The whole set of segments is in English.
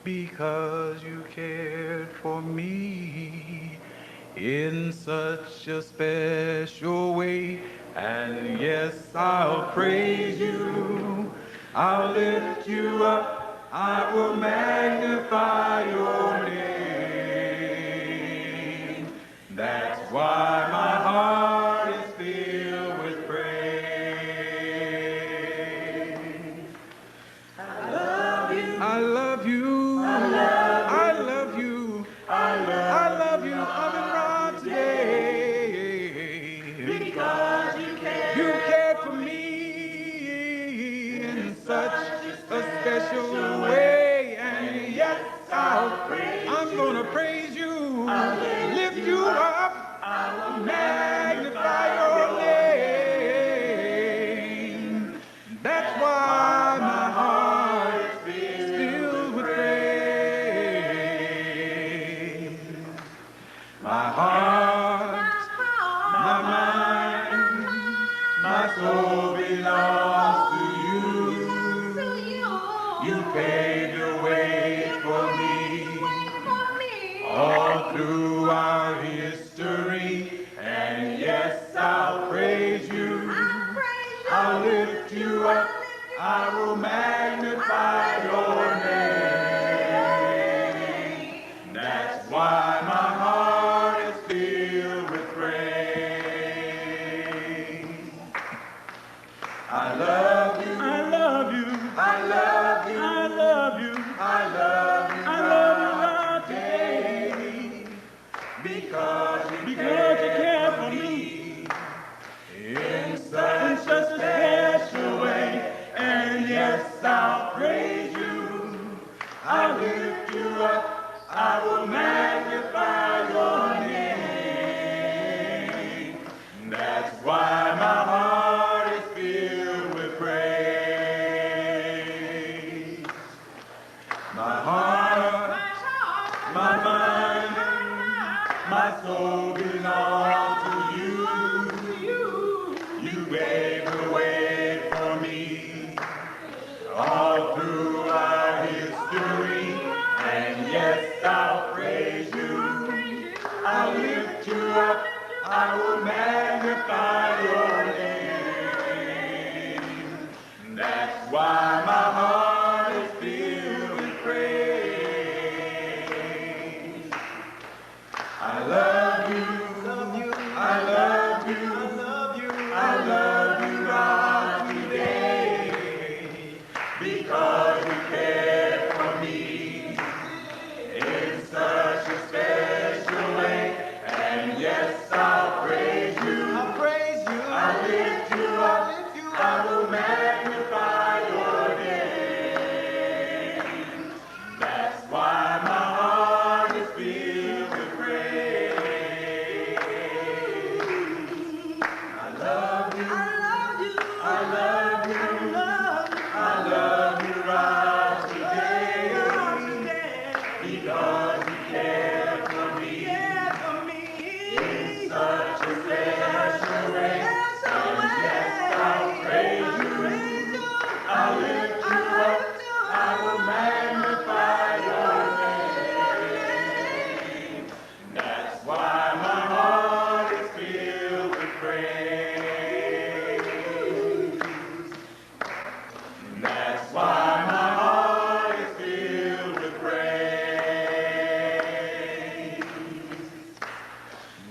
because you cared for me in such a special way. And yes, I'll praise you, I'll lift you up, I will magnify your name. That's why my heart is filled with praise. I love you. I love you. I love you. I'm in Rod today. Because you cared for me in such a special way. And yes, I'm gonna praise you, lift you up, magnify your name. That's why my heart is filled with praise. My heart, my mind, my soul belongs to you. You paved the way for me all through our history. And yes, I'll praise you. I'll lift you up. I will magnify your name. That's why my heart is filled with praise. I love you. I love you. I love you. I love you. I love you. I love you, Lord, today. Because you care for me in such a special way. And yes, I'll praise you. I'll lift you up. I will magnify your name. That's why my heart is filled with praise. My heart, my mind, my soul belong to you. You gave the way for me all through our history. And yes, I'll praise you. I'll lift you up. I will magnify your name. That's why my heart is filled with praise. I love you. I love you. I love you, Lord, today. Because you care for me in such a special way. And yes, I'll praise you. I'll praise you. I'll lift you up. I will magnify your name. That's why my heart is filled with praise. I love you. I love you. I love you. I love you right today. Because you care for me in such a special way. And yes, I'll praise you. I'll lift you up. I will magnify your name. That's why my heart is filled with praise. That's why my heart is filled with praise.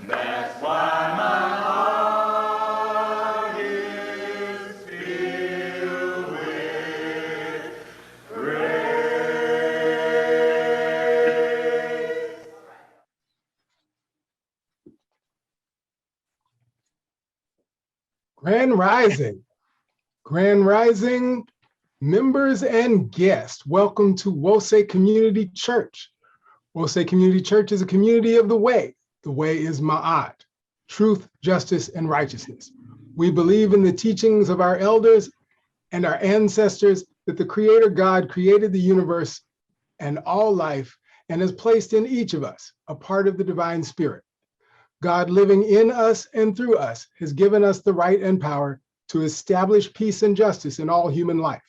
That's why my heart is filled with praise. Grand Rising members and guests. Welcome to Wose Community Church. Wose Community Church is a community of the way. The way is M.I.T, truth, justice, and righteousness. We believe in the teachings of our elders and our ancestors that the Creator God created the universe and all life and has placed in each of us a part of the divine spirit. God living in us and through us has given us the right and power to establish peace and justice in all human life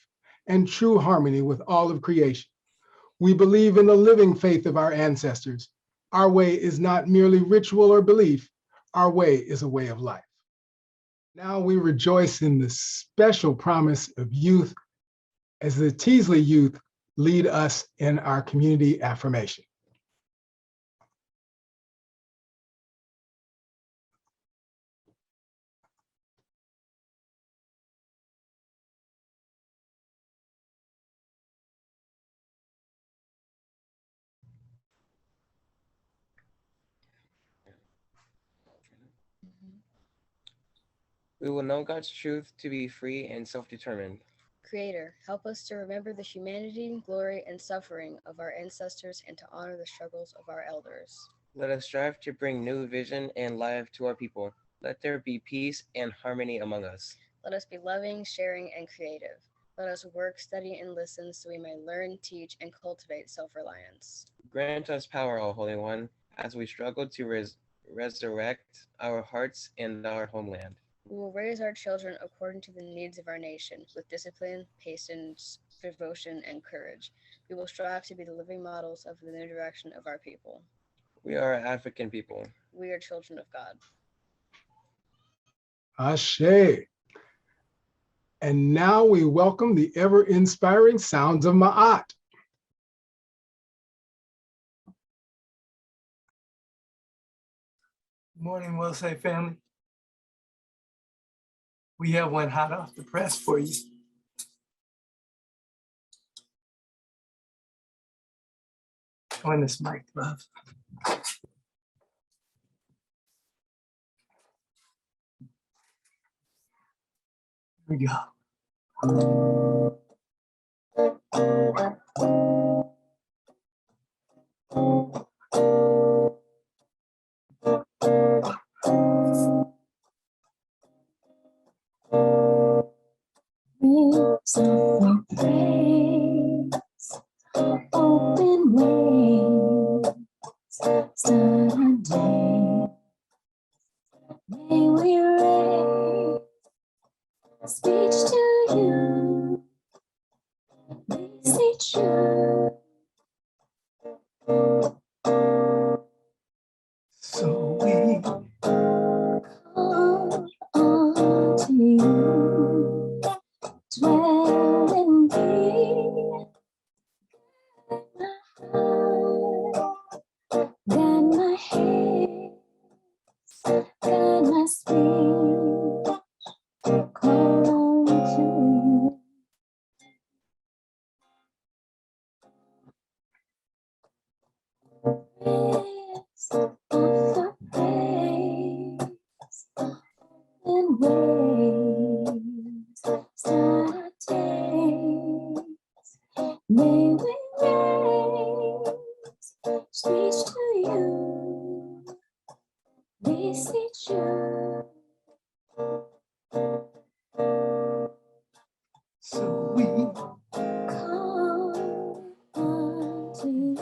and true harmony with all of creation. We believe in the living faith of our ancestors. Our way is not merely ritual or belief. Our way is a way of life. Now we rejoice in the special promise of youth as the Teasley youth lead us in our community affirmation. We will know God's truth to be free and self-determined. Creator, help us to remember the humanity, glory, and suffering of our ancestors and to honor the struggles of our elders. Let us strive to bring new vision and life to our people. Let there be peace and harmony among us. Let us be loving, sharing, and creative. Let us work, study, and listen so we may learn, teach, and cultivate self-reliance. Grant us power, O Holy One, as we struggle to resurrect our hearts and our homeland. We will raise our children according to the needs of our nation, with discipline, patience, devotion, and courage. We will strive to be the living models of the new direction of our people. We are African people. We are children of God. Ashe. And now we welcome the ever-inspiring sounds of M.I.T. Good morning, Will Say family. We have one hot off the press for you. On this mic, love. Here we go. Roots of praise, open ways, start a day. May we raise speech to you, we say true. So we Call on to you, dwell in me, my heart, guide my hands, guide my speech, call on to you. Rest of the praise and waves, start our days. May we raise speech to you, we say true. so we Call on to you,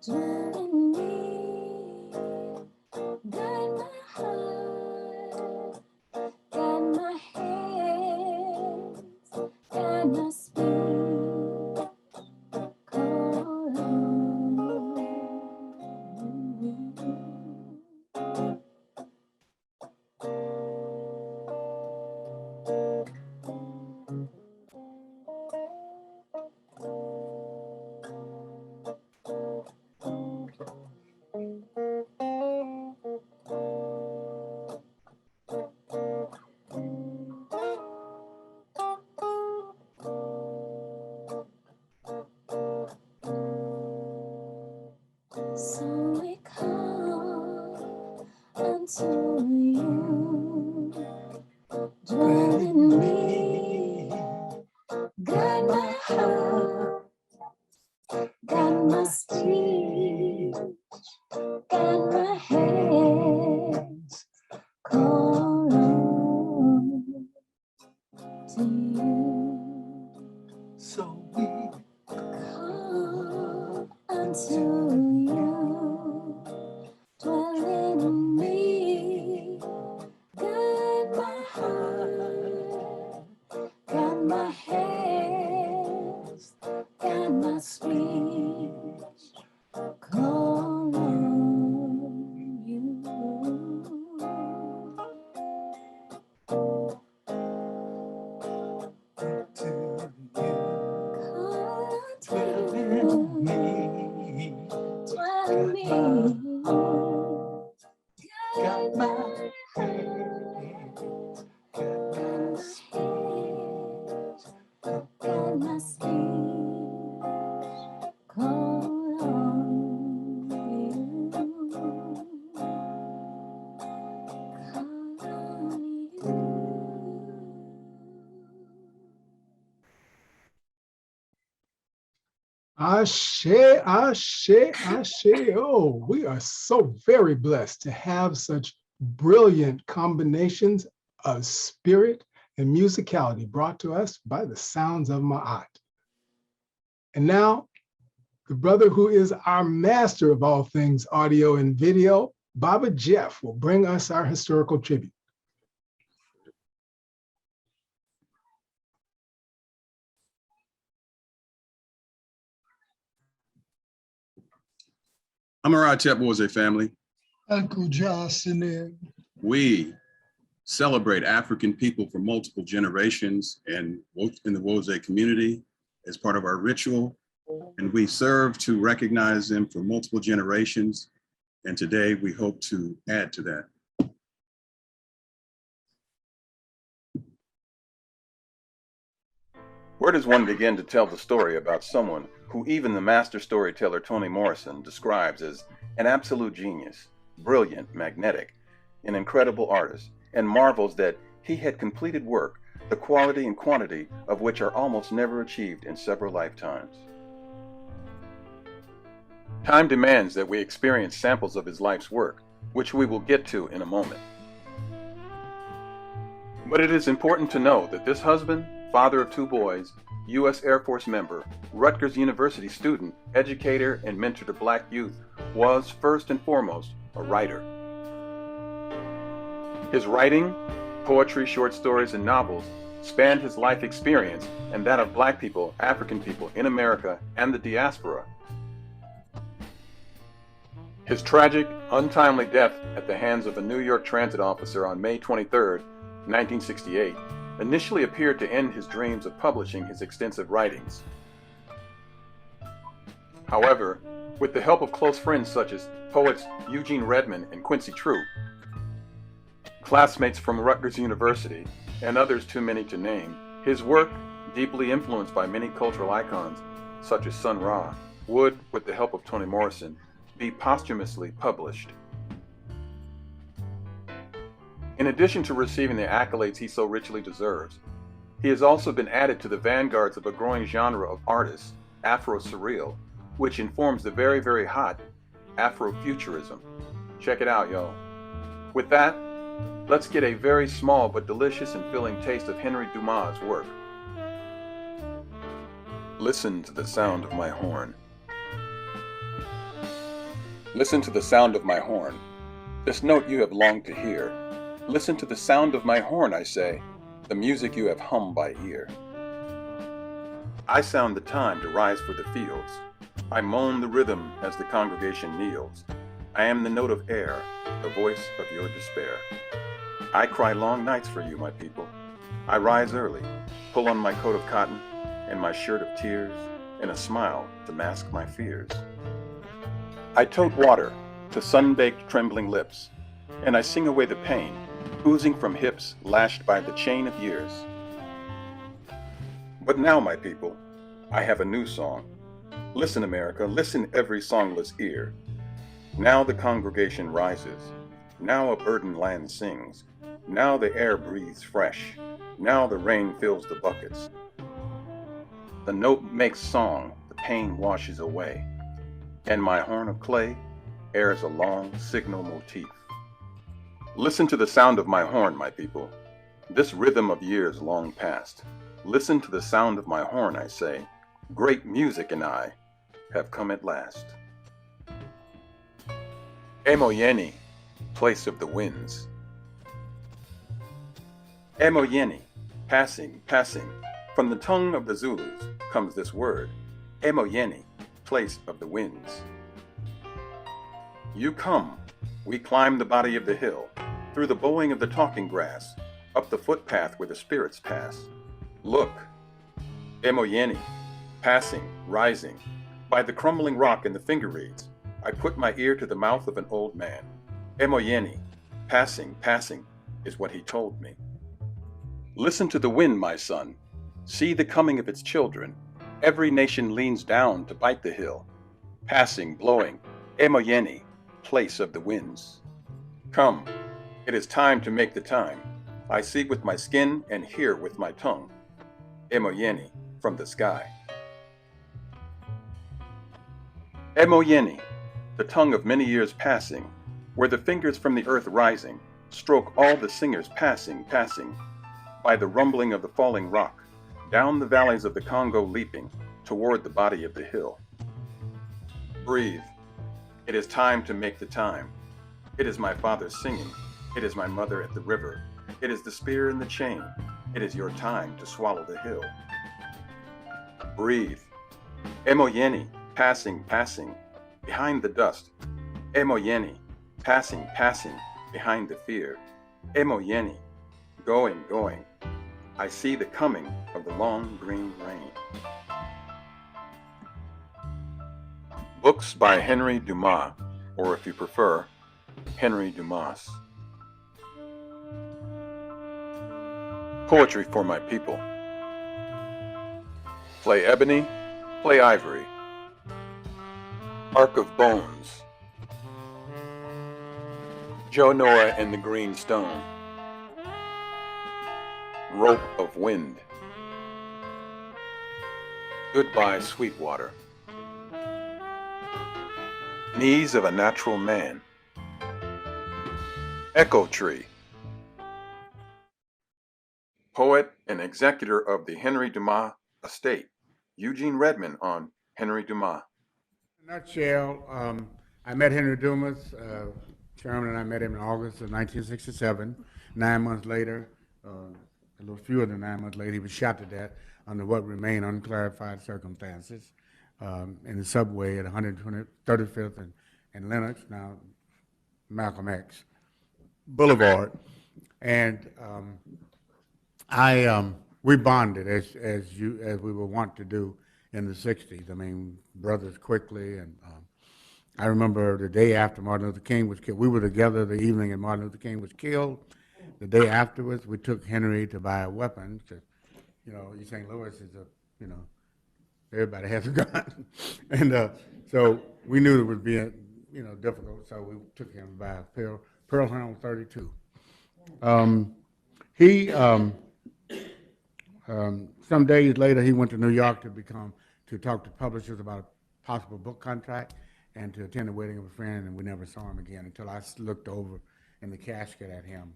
dwell in me, guide my heart, guide my hands, guide my speech, call on you. So we call unto you, dwell in me, guide my heart, guide my speech, guide my hands, call on to you. so we Call unto you, dwell in me, guide my heart, guide my hands, my speech call on you. To you, Call to dwell in you. me. Dwell in me. Got my Guide head, got my guide my speech call on you. Call on you. Ashe, ashe, ashe. Oh, we are so very blessed to have such brilliant combinations of spirit and musicality brought to us by the sounds of Ma'at. And now, the brother who is our master of all things audio and video, Baba Jeff, will bring us our historical tribute. Amaratep Wose family, Uncle Jocelyn. we celebrate African people for multiple generations and in the Wose community as part of our ritual. And we serve to recognize them for multiple generations. And today we hope to add to that. Where does one begin to tell the story about someone who even the master storyteller Toni Morrison describes as an absolute genius, brilliant, magnetic, an incredible artist, and marvels that he had completed work, the quality and quantity of which are almost never achieved in several lifetimes? Time demands that we experience samples of his life's work, which we will get to in a moment. But it is important to know that this husband, father of 2 boys, U.S. Air Force member, Rutgers University student, educator, and mentor to Black youth, was first and foremost a writer. His writing, poetry, short stories, and novels spanned his life experience and that of Black people, African people in America and the diaspora. His tragic, untimely death at the hands of a New York transit officer on May 23, 1968, initially appeared to end his dreams of publishing his extensive writings. However, with the help of close friends such as poets Eugene Redmond and Quincy Troup, classmates from Rutgers University, and others too many to name, his work, deeply influenced by many cultural icons such as Sun Ra, would, with the help of Toni Morrison, be posthumously published. In addition to receiving the accolades he so richly deserves, he has also been added to the vanguards of a growing genre of artists, Afro-Surreal, which informs the very, very hot Afrofuturism. Check it out, y'all. With that, let's get a very small but delicious and filling taste of Henry Dumas' work. Listen to the sound of my horn. Listen to the sound of my horn, this note you have longed to hear. Listen to the sound of my horn, I say, the music you have hummed by ear. I sound the time to rise for the fields. I moan the rhythm as the congregation kneels. I am the note of air, the voice of your despair. I cry long nights for you, my people. I rise early, pull on my coat of cotton and my shirt of tears, and a smile to mask my fears. I tote water to sun-baked trembling lips, and I sing away the pain, oozing from hips lashed by the chain of years. But now, my people, I have a new song. Listen, America, listen every songless ear. Now the congregation rises. Now a burdened land sings. Now the air breathes fresh. Now the rain fills the buckets. The note makes song, the pain washes away. And my horn of clay airs a long signal motif. Listen to the sound of my horn, my people, this rhythm of years long past. Listen to the sound of my horn, I say. Great music and I have come at last. Emoyeni, place of the winds. Emoyeni, passing, passing. From the tongue of the Zulus comes this word. Emoyeni, place of the winds. You come, we climb the body of the hill, through the bowing of the talking grass, up the footpath where the spirits pass. Look, Emoyeni, passing, rising, by the crumbling rock and the finger reeds, I put my ear to the mouth of an old man. Emoyeni, passing, passing, is what he told me. Listen to the wind, my son. See the coming of its children. Every nation leans down to bite the hill. Passing, blowing, Emoyeni, place of the winds. Come, it is time to make the time. I see with my skin and hear with my tongue. Emoyeni, from the sky. Emoyeni, the tongue of many years passing, where the fingers from the earth rising stroke all the singers passing, passing, by the rumbling of the falling rock, down the valleys of the Congo leaping, toward the body of the hill. Breathe. It is time to make the time. It is my father singing. It is my mother at the river. It is the spear and the chain. It is your time to swallow the hill. Breathe. Emoyeni, passing, passing, behind the dust. Emoyeni, passing, passing, behind the fear. Emoyeni, going, going. I see the coming of the long green rain. Books by Henry Dumas, or if you prefer, Henry Dumas. Poetry for my people. Play ebony, play ivory. Ark of Bones. Joe Noah and the Green Stone. Rope of Wind. Goodbye, Sweetwater. Knees of a Natural Man. Echo Tree. Poet and executor of the Henry Dumas estate, Eugene Redmond on Henry Dumas. In a nutshell, I met Henry Dumas, Chairman, and I met him in August of 1967. 9 months later, a little fewer than 9 months later, he was shot to death under what remain unclarified circumstances in the subway at 135th and Lenox, now Malcolm X Boulevard. And we bonded as we were wont to do in the 60s. I mean, brothers quickly. And I remember the day after Martin Luther King was killed, we were together the evening and Martin Luther King was killed. The day afterwards, we took Henry to buy a weapon. East St. Louis is everybody has a gun. And so we knew it would be, difficult, so we took him to buy a Pearl Handle 32. Some days later, he went to New York to talk to publishers about a possible book contract and to attend the wedding of a friend, and we never saw him again until I looked over in the casket at him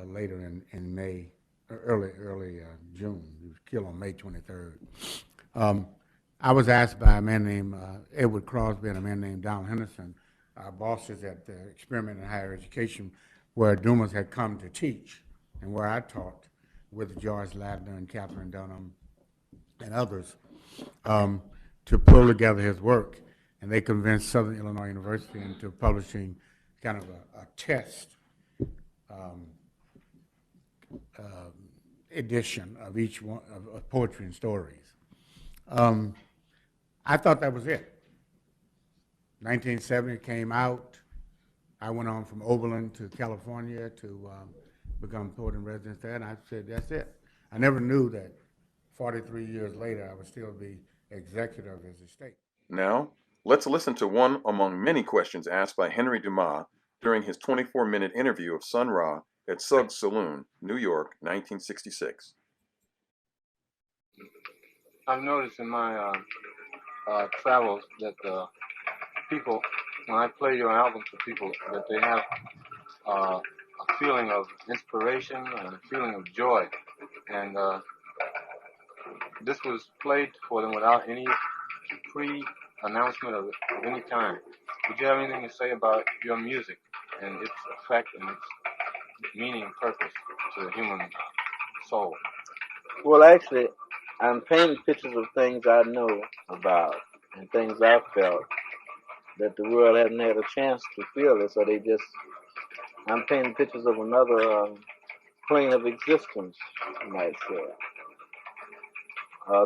later in May, early June. He was killed on May 23rd. I was asked by a man named Edward Crosby and a man named Donald Henderson, bosses at the Experiment in Higher Education, where Dumas had come to teach and where I taught with George Ladner and Catherine Dunham and others, to pull together his work. And they convinced Southern Illinois University into publishing kind of a test edition of each one of poetry and stories. I thought that was it. 1970 came out. I went on from Oberlin to California to become poet in residence there, and I said, that's it. I never knew that 43 years later I would still be executor of his estate. Now, let's listen to one among many questions asked by Henry Dumas during his 24-minute interview of Sun Ra at Suggs Saloon, New York, 1966. I've noticed in my travels that people, when I play your album for people, that they have a feeling of inspiration and a feeling of joy. And this was played for them without any pre-announcement of any kind. Would you have anything to say about your music and its effect and its meaning and purpose to the human soul? Well, actually, I'm painting pictures of things I know about and things I've felt that the world hasn't had a chance to feel it, so I'm painting pictures of another plane of existence, you might say.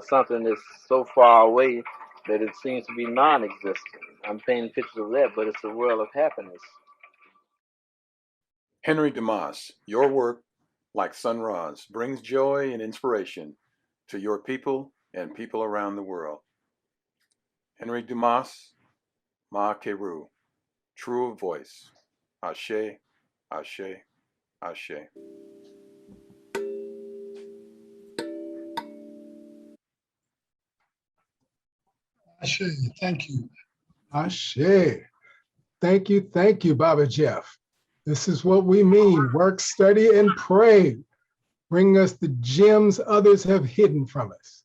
Something that's so far away that it seems to be non-existent. I'm painting pictures of that, but it's a world of happiness. Henry DeMoss, your work, like Sun Ra's, brings joy and inspiration to your people and people around the world. Henry DeMoss, Ma Keru, true of voice. Ashe, Ashe, Ashe. Ashe, thank you. Ashe. Thank you, Baba Jeff. This is what we mean. Work, study, and pray. Bring us the gems others have hidden from us.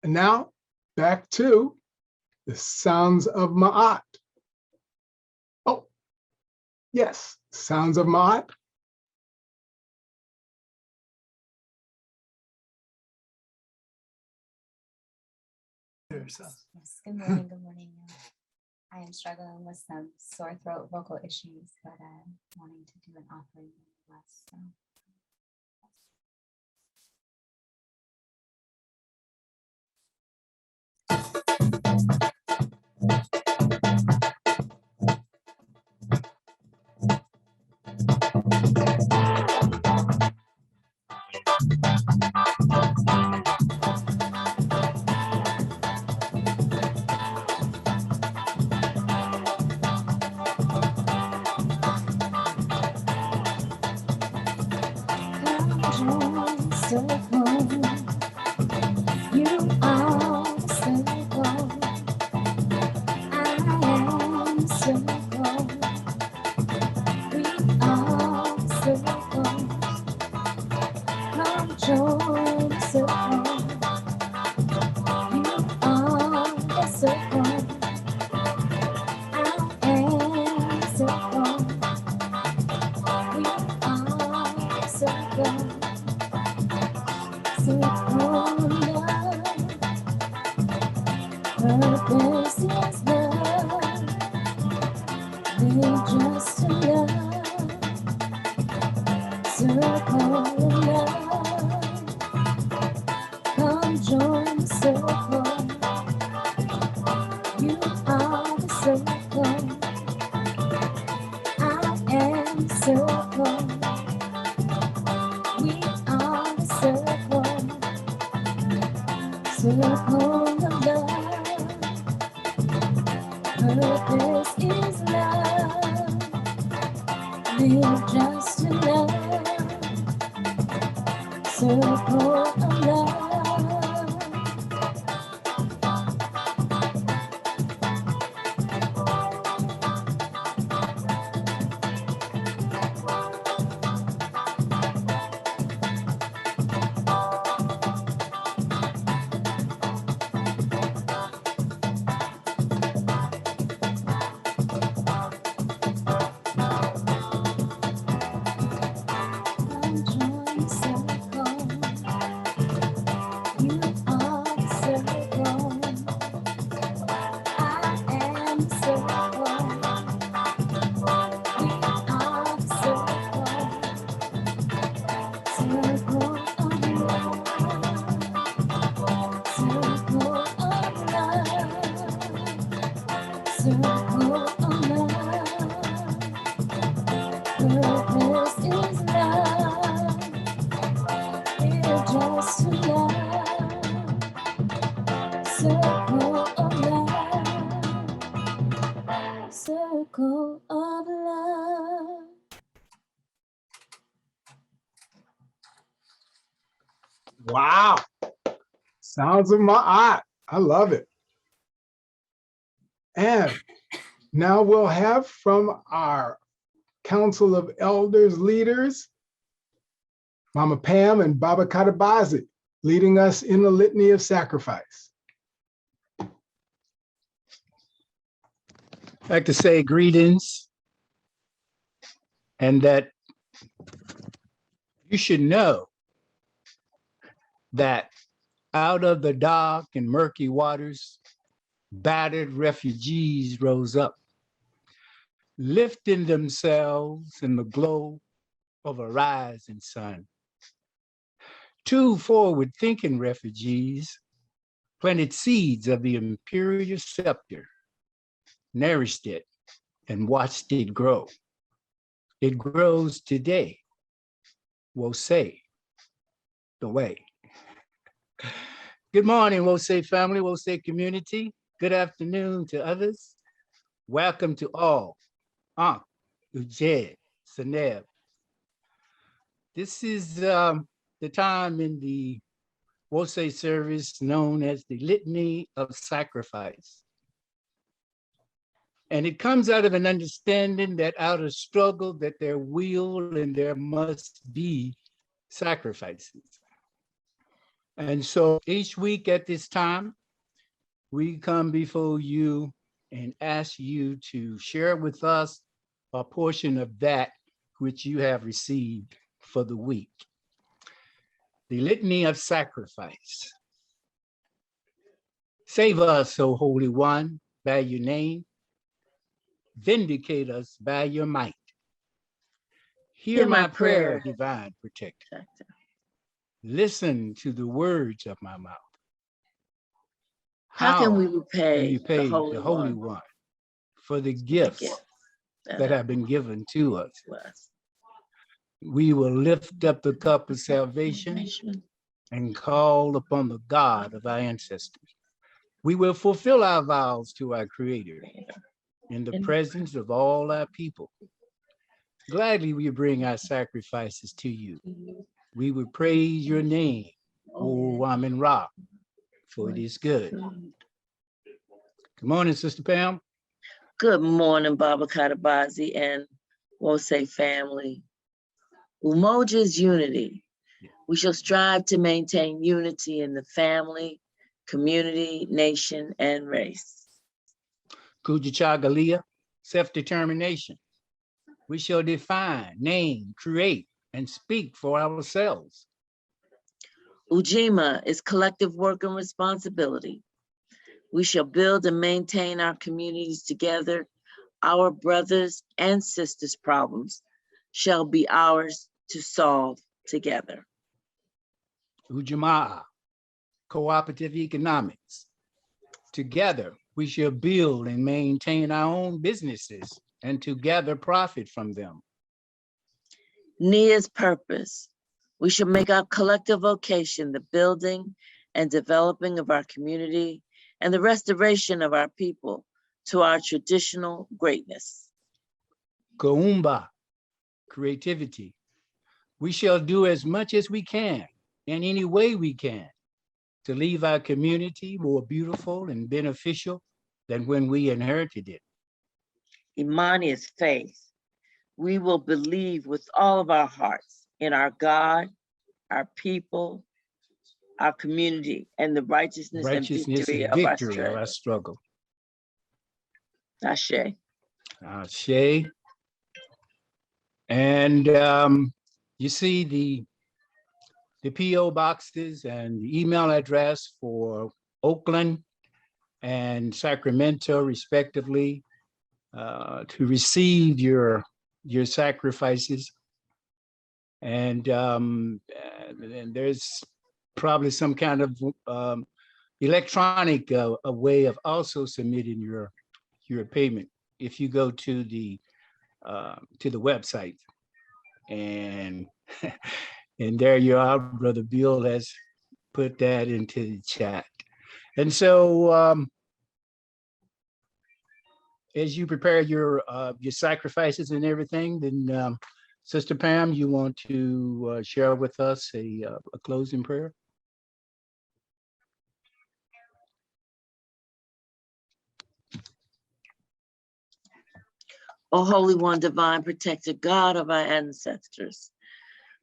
And now, back to the sounds of Ma'at. Oh, yes, sounds of Ma'at. Yes, good morning, good morning. I am struggling with some sore throat vocal issues, but wanting to do an offering nonetheless. So. Wow. Sounds of Ma'at. I love it. And now we'll have from our Council of Elders leaders, Mama Pam and Baba Katabazi, leading us in the Litany of Sacrifice. I'd like to say greetings, and that you should know that Out of the dark and murky waters, battered refugees rose up, lifting themselves in the glow of a rising sun. Two forward-thinking refugees planted seeds of the imperial scepter, nourished it, and watched it grow. It grows today. Wose, the way. Good morning, Wose family, Wose community. Good afternoon to others. Welcome to all. Ankh, Ujed, Seneb. This is the time in the Wose service known as the Litany of Sacrifice. And it comes out of an understanding that out of struggle that there will and there must be sacrifices. And so each week at this time, we come before you and ask you to share with us a portion of that which you have received for the week. The Litany of Sacrifice. Save us, O Holy One, by your name. Vindicate us by your might. Hear my prayer, divine protector. Listen to the words of my mouth. How can we repay the Holy One for the gifts that have been given to us? We will lift up the cup of salvation and call upon the God of our ancestors. We will fulfill our vows to our Creator in the presence of all our people. Gladly we bring our sacrifices to you. We will praise your name, O Amen Ra, for it is good. Good morning, Sister Pam. Good morning, Baba Katabazi and Wose family. Umoja is unity. We shall strive to maintain unity in the family, community, nation, and race. Kujachagalia, self-determination. We shall define, name, create, and speak for ourselves. Ujima is collective work and responsibility. We shall build and maintain our communities together. Our brothers and sisters' problems shall be ours to solve together. Ujamaa, cooperative economics. Together, we shall build and maintain our own businesses and together profit from them. Nia's purpose. We shall make our collective vocation the building and developing of our community and the restoration of our people to our traditional greatness. Koumba, creativity. We shall do as much as we can in any way we can to leave our community more beautiful and beneficial than when we inherited it. Imani is faith. We will believe with all of our hearts in our God, our people, our community, and the righteousness and victory of our struggle. Ashe. Ashe. And you see the P.O. boxes and the email address for Oakland and Sacramento, respectively, to receive your sacrifices. And there's probably some kind of electronic a way of also submitting your payment. If you go to the website, and and there you are, Brother Bill has put that into the chat. And so as you prepare your sacrifices and everything, then Sister Pam, you want to share with us a closing prayer? O Holy One, divine protector, God of our ancestors,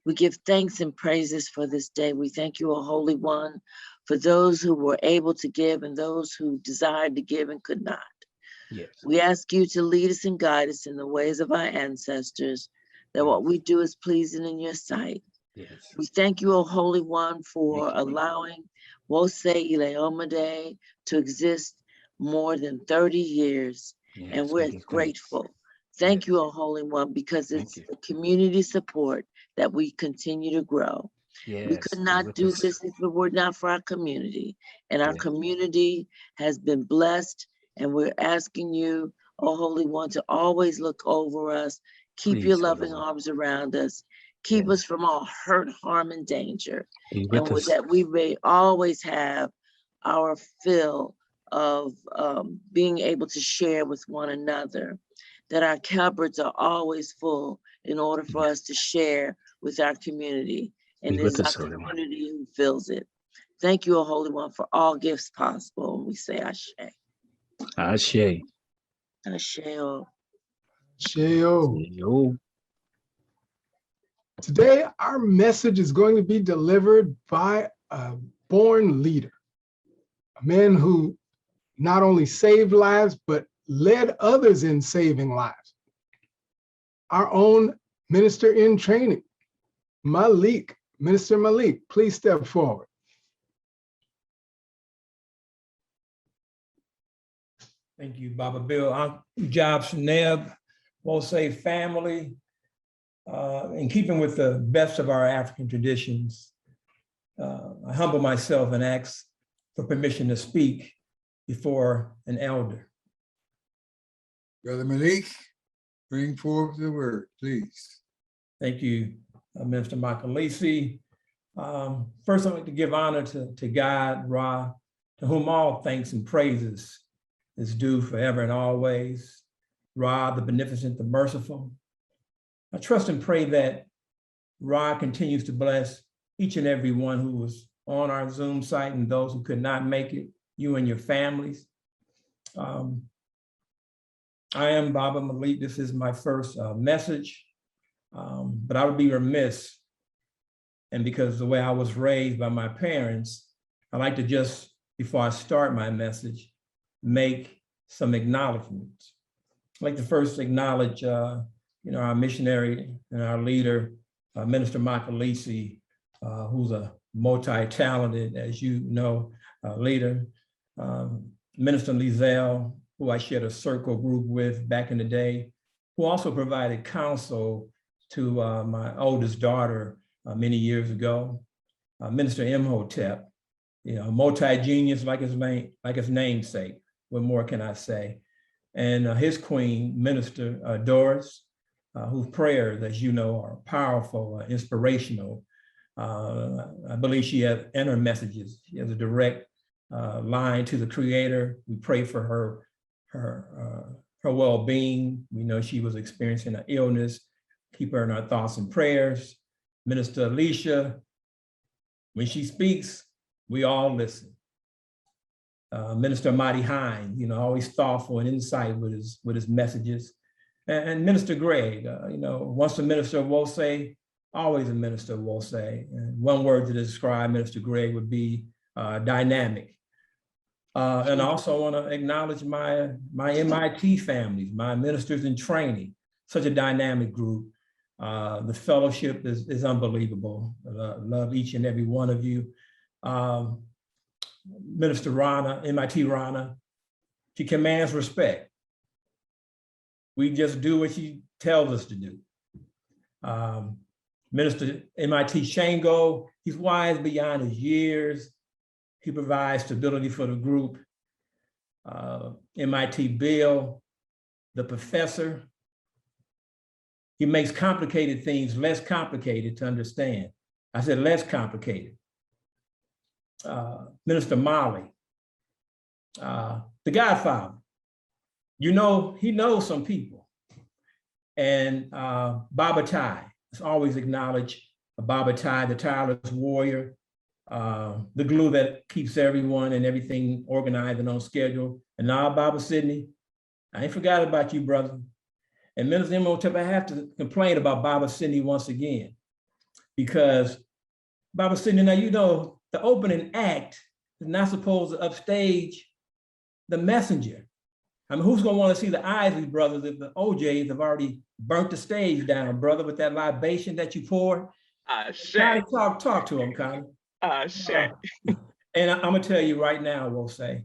we give thanks and praises for this day. We thank you, O Holy One, for those who were able to give and those who desired to give and could not. Yes. We ask you to lead us and guide us in the ways of our ancestors, that what we do is pleasing in your sight. Yes. We thank you, O Holy One, for allowing Wose Ileomade to exist more than 30 years, and we're grateful. Thank you, O Holy One, because it's the community support that we continue to grow. We could not do this if it were not for our community, and our community has been blessed, and we're asking you, O Holy One, to always look over us, keep your loving arms around us, keep us from all hurt, harm, and danger, and with that we may always have our fill of being able to share with one another, that our cupboards are always full in order for us to share with our community, and it's our community who fills it. Thank you, O Holy One, for all gifts possible, and we say Ashe. Ashe. Ashe. Sheo. Today, our message is going to be delivered by a born leader, a man who not only saved lives, but led others in saving lives. Our own minister in training, Malik. Minister Malik, please step forward. Thank you, Baba Bill. I'm Jobs Neb, Wose family. In keeping with the best of our African traditions, I humble myself and ask for permission to speak before an elder. Brother Malik, bring forth the word, please. Thank you, Minister Makalisi. First, I'd like to give honor to God, Ra, to whom all thanks and praises is due forever and always. Ra, the beneficent, the merciful. I trust and pray that Ra continues to bless each and every one who was on our Zoom site and those who could not make it, you and your families. I am Baba Malik. This is my first message, but I would be remiss, and because the way I was raised by my parents, I like to just, before I start my message, make some acknowledgements. I'd like to first acknowledge our missionary and our leader, Minister Makalisi, who's a multi-talented, as you know, leader. Minister Lizelle, who I shared a circle group with back in the day, who also provided counsel to my oldest daughter many years ago. Minister M.I.T, multi-genius like his namesake. What more can I say? And his queen, Minister Doris, whose prayers, as you know, are powerful, inspirational. I believe she has in her messages, she has a direct line to the Creator. We pray for her well-being. We know she was experiencing an illness. Keep her in our thoughts and prayers. Minister Alicia, when she speaks, we all listen. Minister M.I.T Hines, always thoughtful and insight with his messages. And Minister Greg, once a minister of Wose, always a minister of Wose. And one word to describe Minister Greg would be dynamic. And I also want to acknowledge my M.I.T families, my ministers in training, such a dynamic group. The fellowship is unbelievable. Love each and every one of you. Minister Rana, M.I.T Rana, she commands respect. We just do what she tells us to do. Minister M.I.T Shango, he's wise beyond his years. He provides stability for the group. M.I.T Bill, the professor, he makes complicated things less complicated to understand. I said less complicated. Minister Malik, the Godfather, he knows some people. And Baba Tai, let's always acknowledge Baba Tai, the tireless warrior, the glue that keeps everyone and everything organized and on schedule. And now Baba Sidney, I ain't forgot about you, brother. And Minister M.O.T, I have to complain about Baba Sidney once again, because Baba Sidney, now the opening act is not supposed to upstage the messenger. I mean, who's gonna want to see the Isley brothers if the OJs have already burnt the stage down, brother, with that libation that you poured? Talk to him, Connie. And I'm gonna tell you right now, we'll say,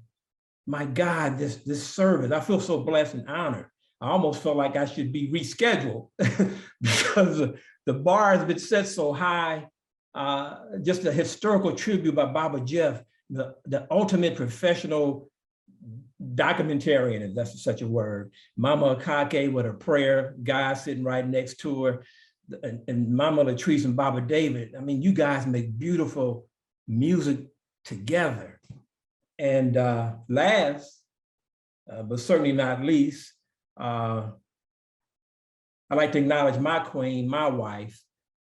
my God, this service, I feel so blessed and honored. I almost felt like I should be rescheduled because the bar has been set so high. Just a historical tribute by Baba Jeff, the ultimate professional documentarian, if that's such a word. Mama Akake with her prayer guy sitting right next to her, and Mama Latrice and Baba David. I mean, you guys make beautiful music together. And last, but certainly not least, I'd like to acknowledge my queen, my wife,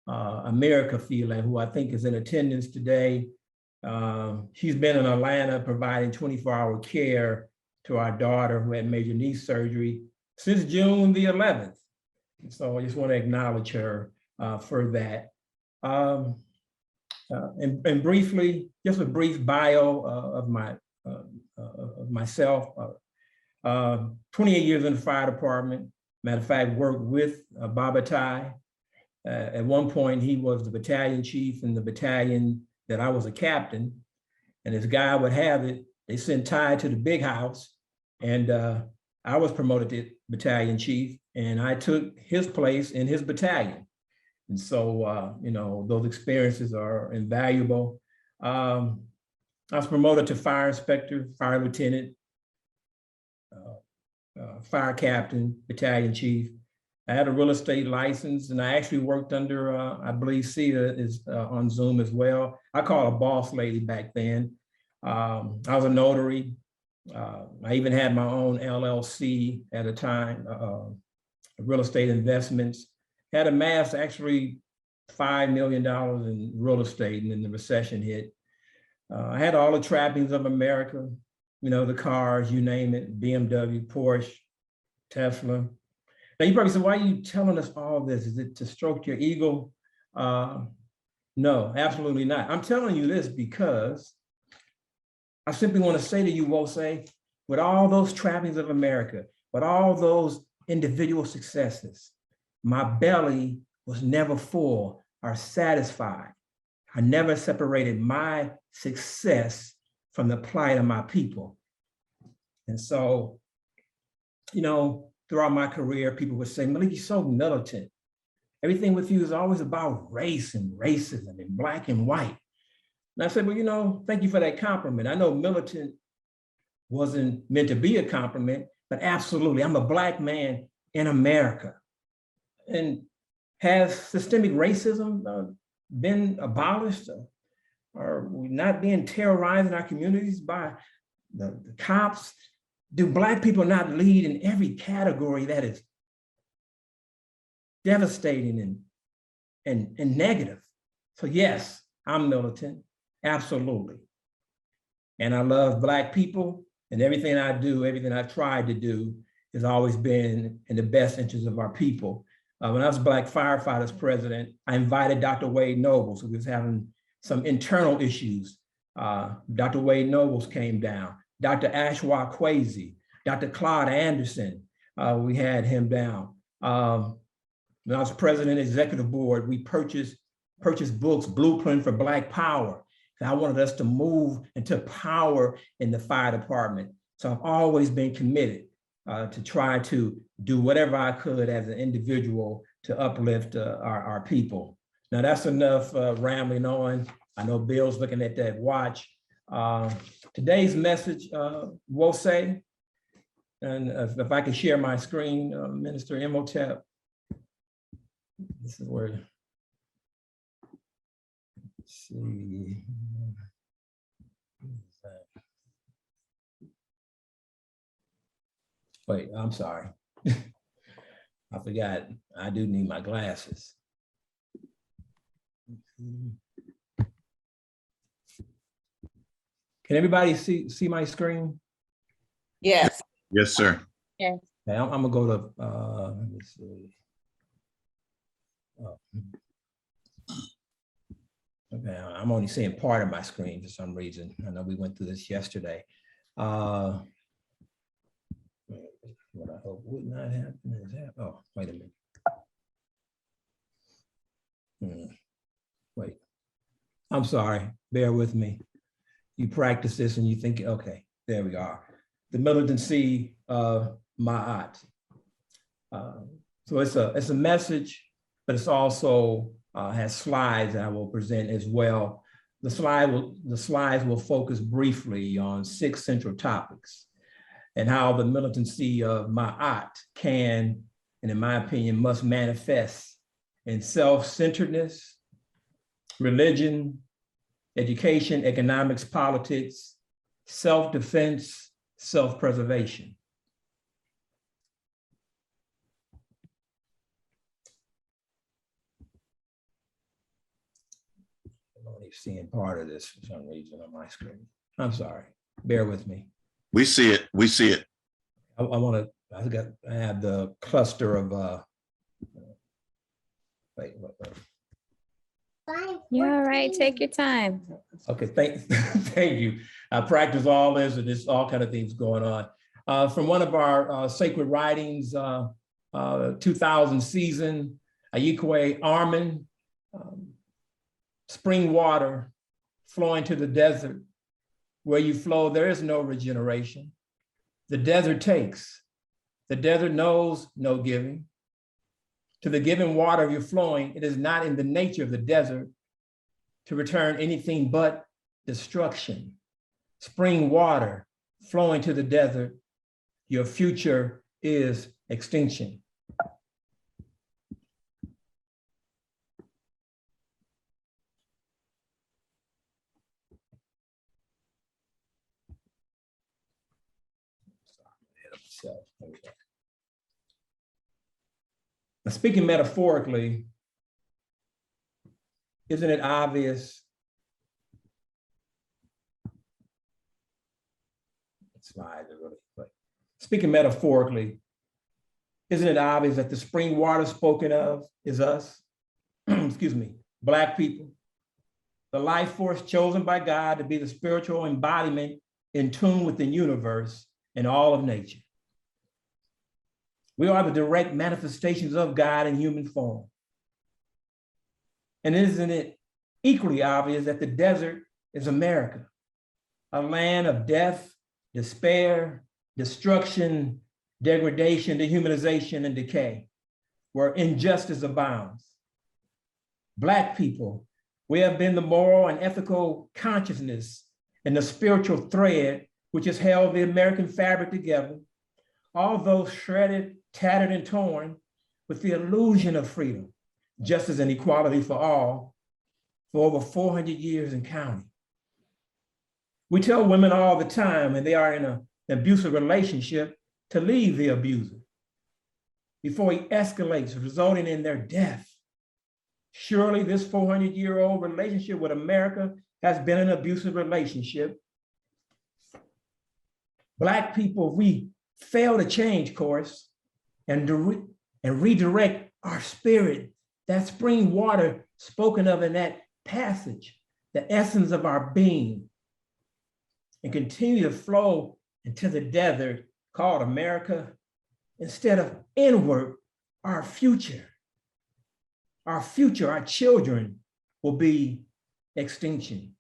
America Kafele, who I think is in attendance today. She's been in Atlanta providing 24-hour care to our daughter who had major knee surgery since June the 11th. So I just want to acknowledge her for that. And briefly, just a brief bio of myself. 28 years in the fire department. Matter of fact, worked with Baba Tai. At one point, he was the battalion chief in the battalion that I was a captain. And as God would have it, they sent Tai to the big house, and I was promoted to battalion chief, and I took his place in his battalion. And so, you know, those experiences are invaluable. I was promoted to fire inspector, fire lieutenant, fire captain, battalion chief. I had a real estate license, and I actually worked under, I believe Sita is on Zoom as well. I called a boss lady back then. I was a notary. I even had my own LLC at a time, real estate investments. Had amassed actually $5 million in real estate, and then the recession hit. I had all the trappings of America, you know, the cars, you name it, BMW, Porsche, Tesla. Now you probably say, why are you telling us all this? Is it to stroke your ego? No, absolutely not. I'm telling you this because I simply want to say to you, Wose, with all those trappings of America, with all those individual successes, my belly was never full or satisfied. I never separated my success from the plight of my people. And so, you know, throughout my career, people would say, Malik, you're so militant. Everything with you is always about race and racism and black and white. And I said, well, you know, thank you for that compliment. I know militant wasn't meant to be a compliment, but absolutely, I'm a Black man in America. And has systemic racism been abolished? Are we not being terrorized in our communities by the cops? Do Black people not lead in every category that is devastating and negative? So yes, I'm militant, absolutely. And I love Black people, and everything I do, everything I've tried to do has always been in the best interest of our people. When I was Black Firefighters President, I invited Dr. Wade Nobles, who was having some internal issues. Dr. Wade Nobles came down. Dr. Ashwa Kwesi, Dr. Claude Anderson, we had him down. When I was president of the executive board, we purchased books, Blueprint for Black Power. And I wanted us to move into power in the fire department. So I've always been committed to try to do whatever I could as an individual to uplift our people. Now that's enough rambling on. I know Bill's looking at that watch. Today's message, Wose, and if I could share my screen, Minister M.I.T. This is where, let's see. Wait, I'm sorry. I forgot, I do need my glasses. Can everybody see my screen? Yes. Yes, sir. Yes. Okay, I'm gonna go to, let me see. Oh. Okay, I'm only seeing part of my screen for some reason. I know we went through this yesterday. What I hope would not happen is that, oh, wait a minute. Wait, I'm sorry, bear with me. you practice this and you think, okay, there we are. The militancy of M.I.T. So it's a message, but it's also has slides that I will present as well. The slides will focus briefly on 6 central topics and how the militancy of M.I.T can, and in my opinion, must manifest in self-centeredness, religion, education, economics, politics, self-defense, self-preservation. I'm only seeing part of this for some reason on my screen. I'm sorry, bear with me. We see it, we see it. I have the cluster of, wait. You're all right, take your time. Okay, thank you. I practice all this and there's all kind of things going on. From one of our sacred writings, 2000 season, Ayikwe Armin, spring water flowing to the desert. Where you flow, there is no regeneration. The desert takes. The desert knows no giving. To the given water you're flowing, it is not in the nature of the desert to return anything but destruction. Spring water flowing to the desert, your future is extinction. Now, speaking metaphorically, isn't it obvious? Slides are really quick. Speaking metaphorically, isn't it obvious that the spring water spoken of is us? Excuse me, Black people, the life force chosen by God to be the spiritual embodiment in tune with the universe and all of nature. We are the direct manifestations of God in human form. And isn't it equally obvious that the desert is America, a land of death, despair, destruction, degradation, dehumanization, and decay, where injustice abounds. Black people, we have been the moral and ethical consciousness and the spiritual thread which has held the American fabric together, although shredded, tattered, and torn, with the illusion of freedom, justice, and equality for all for over 400 years and counting. We tell women all the time when they are in an abusive relationship to leave the abuser before he escalates, resulting in their death. Surely this 400-year-old relationship with America has been an abusive relationship. Black people, we fail to change course and redirect our spirit, that spring water spoken of in that passage, the essence of our being, and continue to flow into the desert called America, instead of inward, our future, our children will be extinction.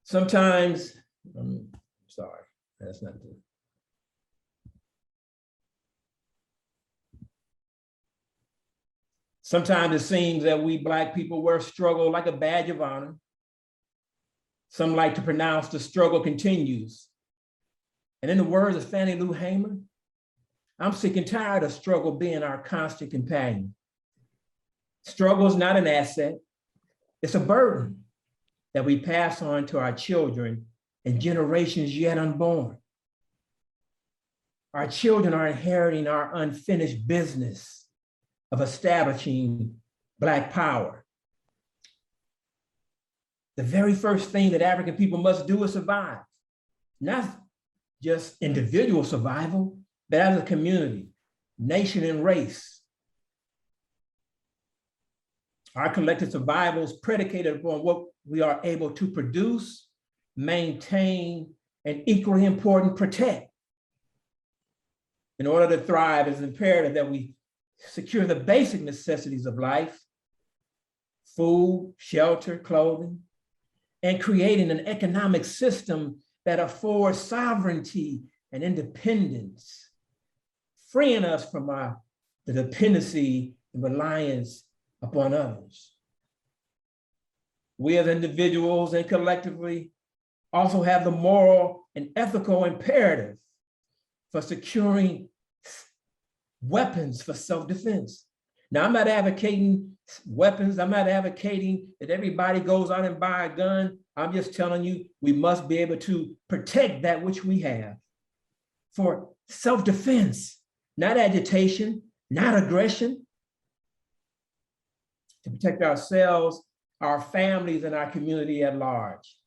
Sometimes, I'm sorry, that's not good. Sometimes it seems that we Black people wear struggle like a badge of honor. Some like to pronounce the struggle continues. And in the words of Fannie Lou Hamer, I'm sick and tired of struggle being our constant companion. Struggle is not an asset, it's a burden that we pass on to our children and generations yet unborn. Our children are inheriting our unfinished business of establishing Black power. The very first thing that African people must do is survive, not just individual survival, but as a community, nation, and race. Our collective survival is predicated upon what we are able to produce, maintain, and equally important, protect. In order to thrive, it's imperative that we secure the basic necessities of life, food, shelter, clothing, and creating an economic system that affords sovereignty and independence, freeing us from the dependency and reliance upon others. We as individuals and collectively also have the moral and ethical imperative for securing weapons for self-defense. Now, I'm not advocating weapons. I'm not advocating that everybody goes out and buy a gun. I'm just telling you, we must be able to protect that which we have for self-defense, not agitation, not aggression, to protect ourselves, our families, and our community at large.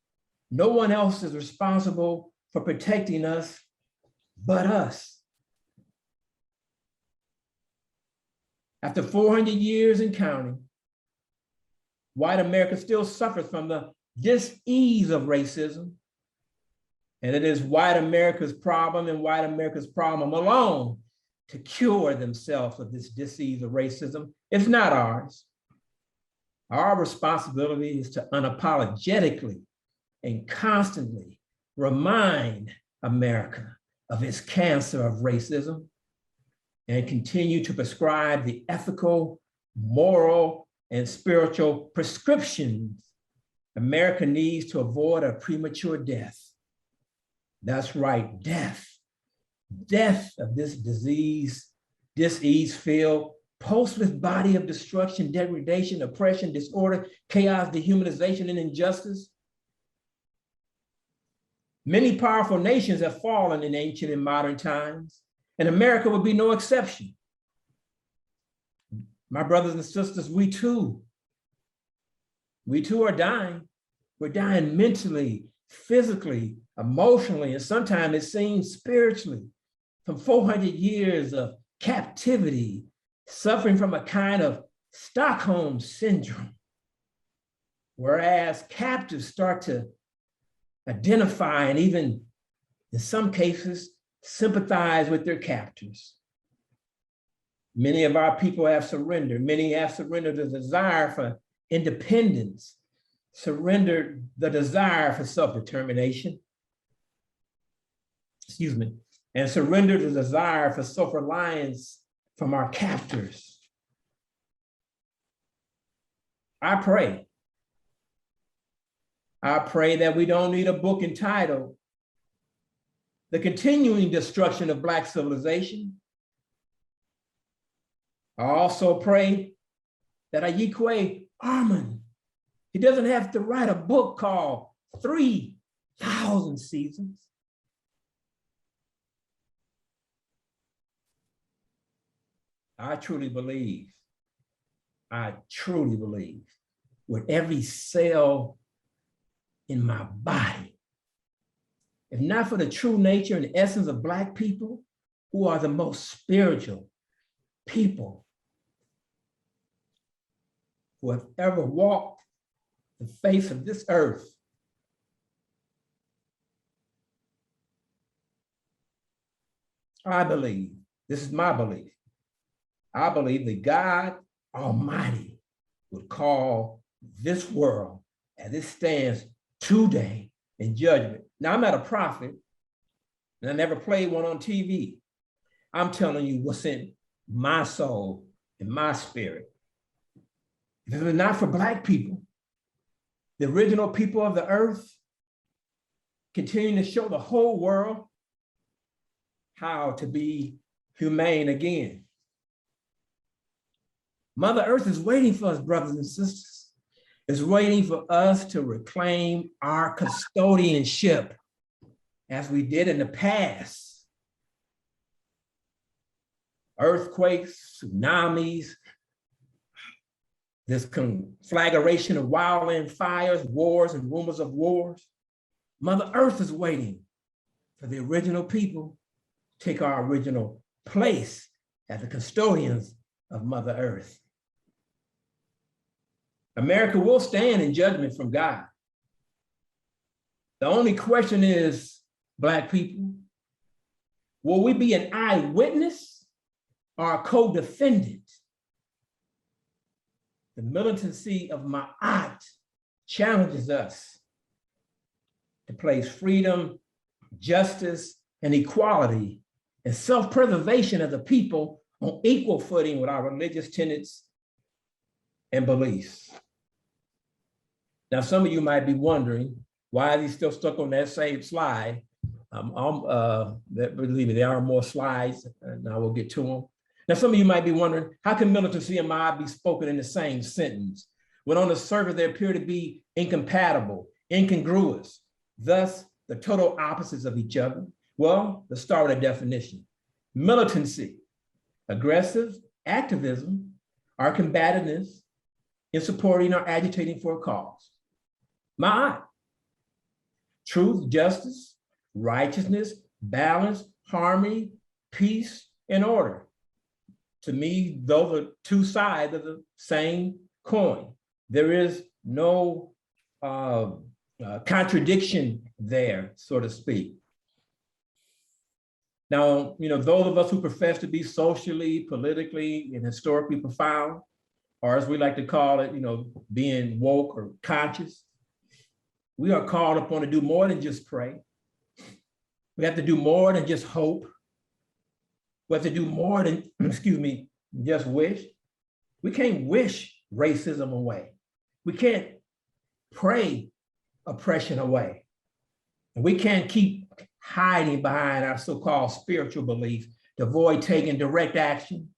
No one else is responsible for protecting us but us. After 400 years and counting, white America still suffers from the dis-ease of racism. And it is white America's problem and white America's problem alone to cure themselves of this dis-ease of racism. It's not ours. Our responsibility is to unapologetically and constantly remind America of its cancer of racism and continue to prescribe the ethical, moral, and spiritual prescriptions America needs to avoid a premature death. That's right, death. Death of this disease-filled, pulseless body of destruction, degradation, oppression, disorder, chaos, dehumanization, and injustice. Many powerful nations have fallen in ancient and modern times, and America would be no exception. My brothers and sisters, we too are dying. We're dying mentally, physically, emotionally, and sometimes it seems spiritually, from 400 years of captivity, suffering from a kind of Stockholm syndrome, whereas captives start to identify and even, in some cases, sympathize with their captors. Many of our people have surrendered. Many have surrendered the desire for independence, surrendered the desire for self-determination, and surrendered the desire for self-reliance from our captors. I pray that we don't need a book entitled The Continuing Destruction of Black Civilization. I also pray that Ayikwe Armand, he doesn't have to write a book called 3,000 Seasons. I truly believe with every cell in my body, if not for the true nature and essence of Black people, who are the most spiritual people who have ever walked the face of this earth, I believe, this is my belief, I believe that God Almighty would call this world as it stands today in judgment. Now, I'm not a prophet, and I never played one on TV. I'm telling you what's in my soul and my spirit. If it was not for Black people, the original people of the earth, continuing to show the whole world how to be humane again. Mother Earth is waiting for us, brothers and sisters. It's waiting for us to reclaim our custodianship as we did in the past. Earthquakes, tsunamis, this conflagration of wildland fires, wars, and rumors of wars. Mother Earth is waiting for the original people to take our original place as the custodians of Mother Earth. America will stand in judgment from God. The only question is, Black people, will we be an eyewitness or a co-defendant? The militancy of M.I.T challenges us to place freedom, justice, and equality and self-preservation of the people on equal footing with our religious tenets and beliefs. Now, some of you might be wondering, why is he still stuck on that same slide? Believe me, there are more slides, and I will get to them. Now, some of you might be wondering, how can militancy and M.I.T be spoken in the same sentence, when on the surface they appear to be incompatible, incongruous, thus the total opposites of each other? Well, let's start with a definition. Militancy, aggressive activism, or combativeness in supporting or agitating for a cause. M.I.T, truth, justice, righteousness, balance, harmony, peace, and order. To me, those are two sides of the same coin. There is no contradiction there, so to speak. Now, those of us who profess to be socially, politically, and historically profound, or as we like to call it, being woke or conscious, we are called upon to do more than just pray. We have to do more than just hope. We have to do more than, just wish. We can't wish racism away. We can't pray oppression away. And we can't keep hiding behind our so-called spiritual belief to avoid taking direct action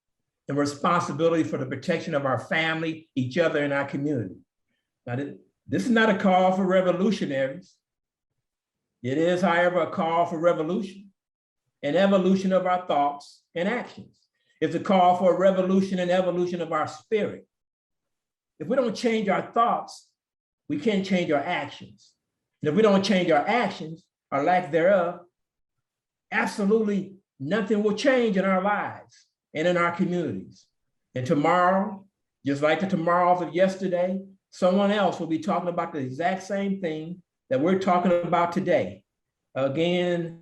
and responsibility for the protection of our family, each other, and our community. Now, this is not a call for revolutionaries. It is, however, a call for revolution and evolution of our thoughts and actions. It's a call for a revolution and evolution of our spirit. If we don't change our thoughts, we can't change our actions. And if we don't change our actions, or lack thereof, absolutely nothing will change in our lives and in our communities. And tomorrow, just like the tomorrows of yesterday, someone else will be talking about the exact same thing that we're talking about today, again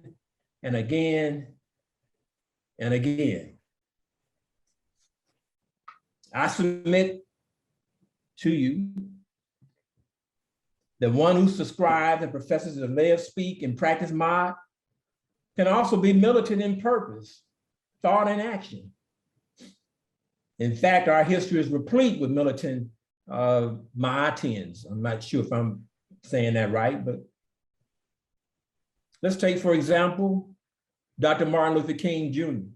and again and again. I submit to you that one who subscribes and professes to live, speak, and practice M.I.T can also be militant in purpose, thought, and action. In fact, our history is replete with militant M.I.Tians. I'm not sure if I'm saying that right, but let's take, for example, Dr. Martin Luther King Jr.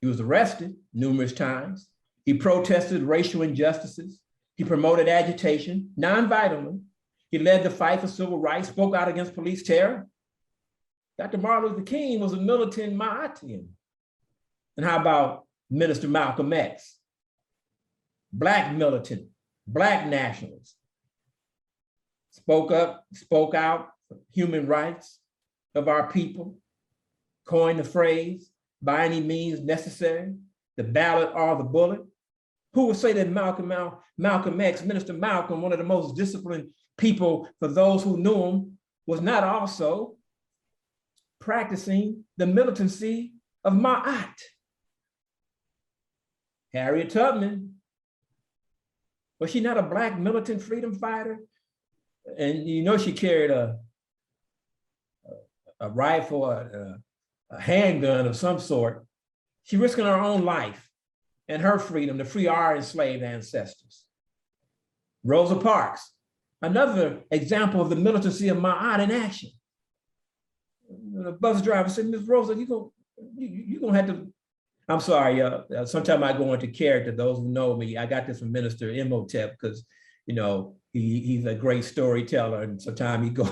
He was arrested numerous times. He protested racial injustices. He promoted agitation, non-violently. He led the fight for civil rights, spoke out against police terror. Dr. Martin Luther King was a militant M.I.Tian. And how about Minister Malcolm X? Black militant, Black nationalist. Spoke up, spoke out for human rights of our people, coined the phrase, by any means necessary, the ballot or the bullet. Who would say that Malcolm X, Minister Malcolm, one of the most disciplined people for those who knew him, was not also practicing the militancy of M.I.T? Harriet Tubman, was she not a Black militant freedom fighter? And she carried a rifle, a handgun of some sort. She risking her own life and her freedom to free our enslaved ancestors. Rosa Parks, another example of the militancy of M.I.T in action. The bus driver said, "Ms. Rosa, you're gonna have to," I'm sorry, sometimes I go into character. Those who know me, I got this from Minister M.I.T because, he's a great storyteller, and sometimes he go,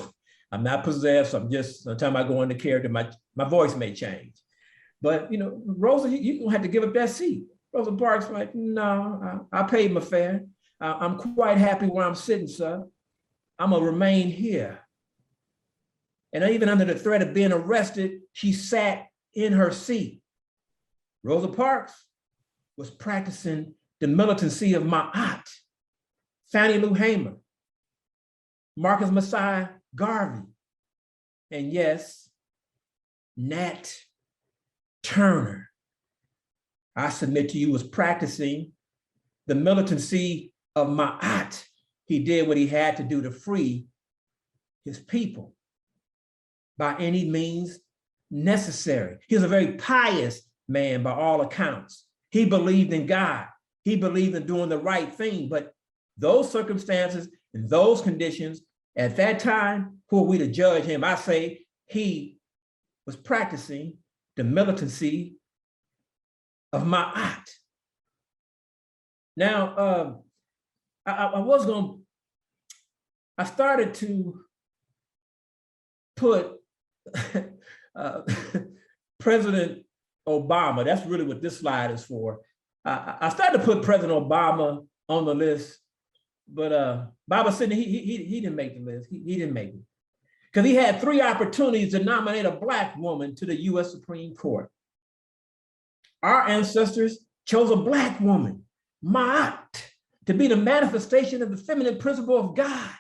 I'm not possessed, sometimes I go into character, my voice may change. But, Rosa, you're gonna have to give up that seat. Rosa Parks like, "No, I paid my fare. I'm quite happy where I'm sitting, sir. I'm gonna remain here." And even under the threat of being arrested, she sat in her seat. Rosa Parks was practicing the militancy of M.I.T. Fannie Lou Hamer, Marcus Messiah Garvey, and yes, Nat Turner, I submit to you, was practicing the militancy of M.I.T, he did what he had to do to free his people by any means necessary. He was a very pious man by all accounts. He believed in God. He believed in doing the right thing, but those circumstances and those conditions at that time, who are we to judge him? I say he was practicing the militancy of M.I.T. Now, I started to put President Obama, that's really what this slide is for. I started to put President Obama on the list, but Baba said he didn't make the list. He didn't make it. Because he had 3 opportunities to nominate a Black woman to the US Supreme Court. Our ancestors chose a Black woman, M.I.T, to be the manifestation of the feminine principle of God.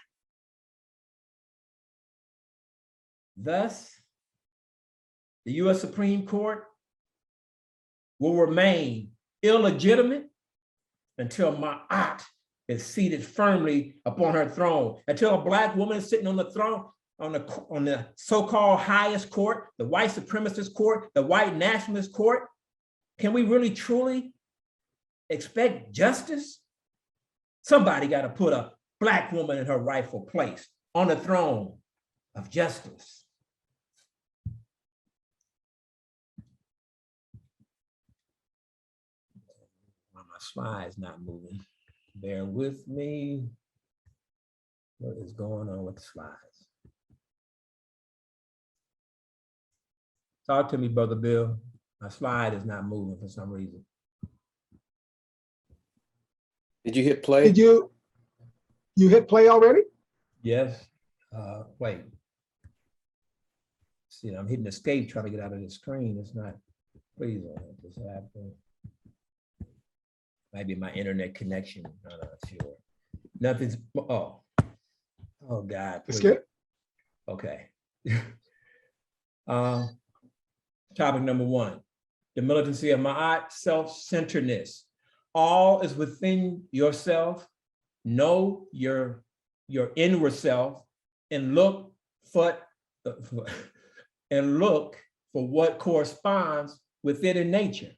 Thus, the US Supreme Court will remain illegitimate until M.I.T is seated firmly upon her throne, until a Black woman is sitting on the throne, on the so-called highest court, the white supremacist court, the white nationalist court. Can we really truly expect justice? Somebody got to put a Black woman in her rightful place on the throne of justice. My slide's not moving. Bear with me. What is going on with the slides? Talk to me, Brother Bill. My slide is not moving for some reason. Did you hit play? Did you hit play already? Yes. Wait. See, I'm hitting escape trying to get out of the screen. It's not. Please don't let this happen. Maybe my internet connection. I'm not sure. Nothing's. Oh God. It's good. Okay. Topic number 1, the militancy of M.I.T, self-centeredness. All is within yourself. Know your inward self and look for what corresponds with it in nature.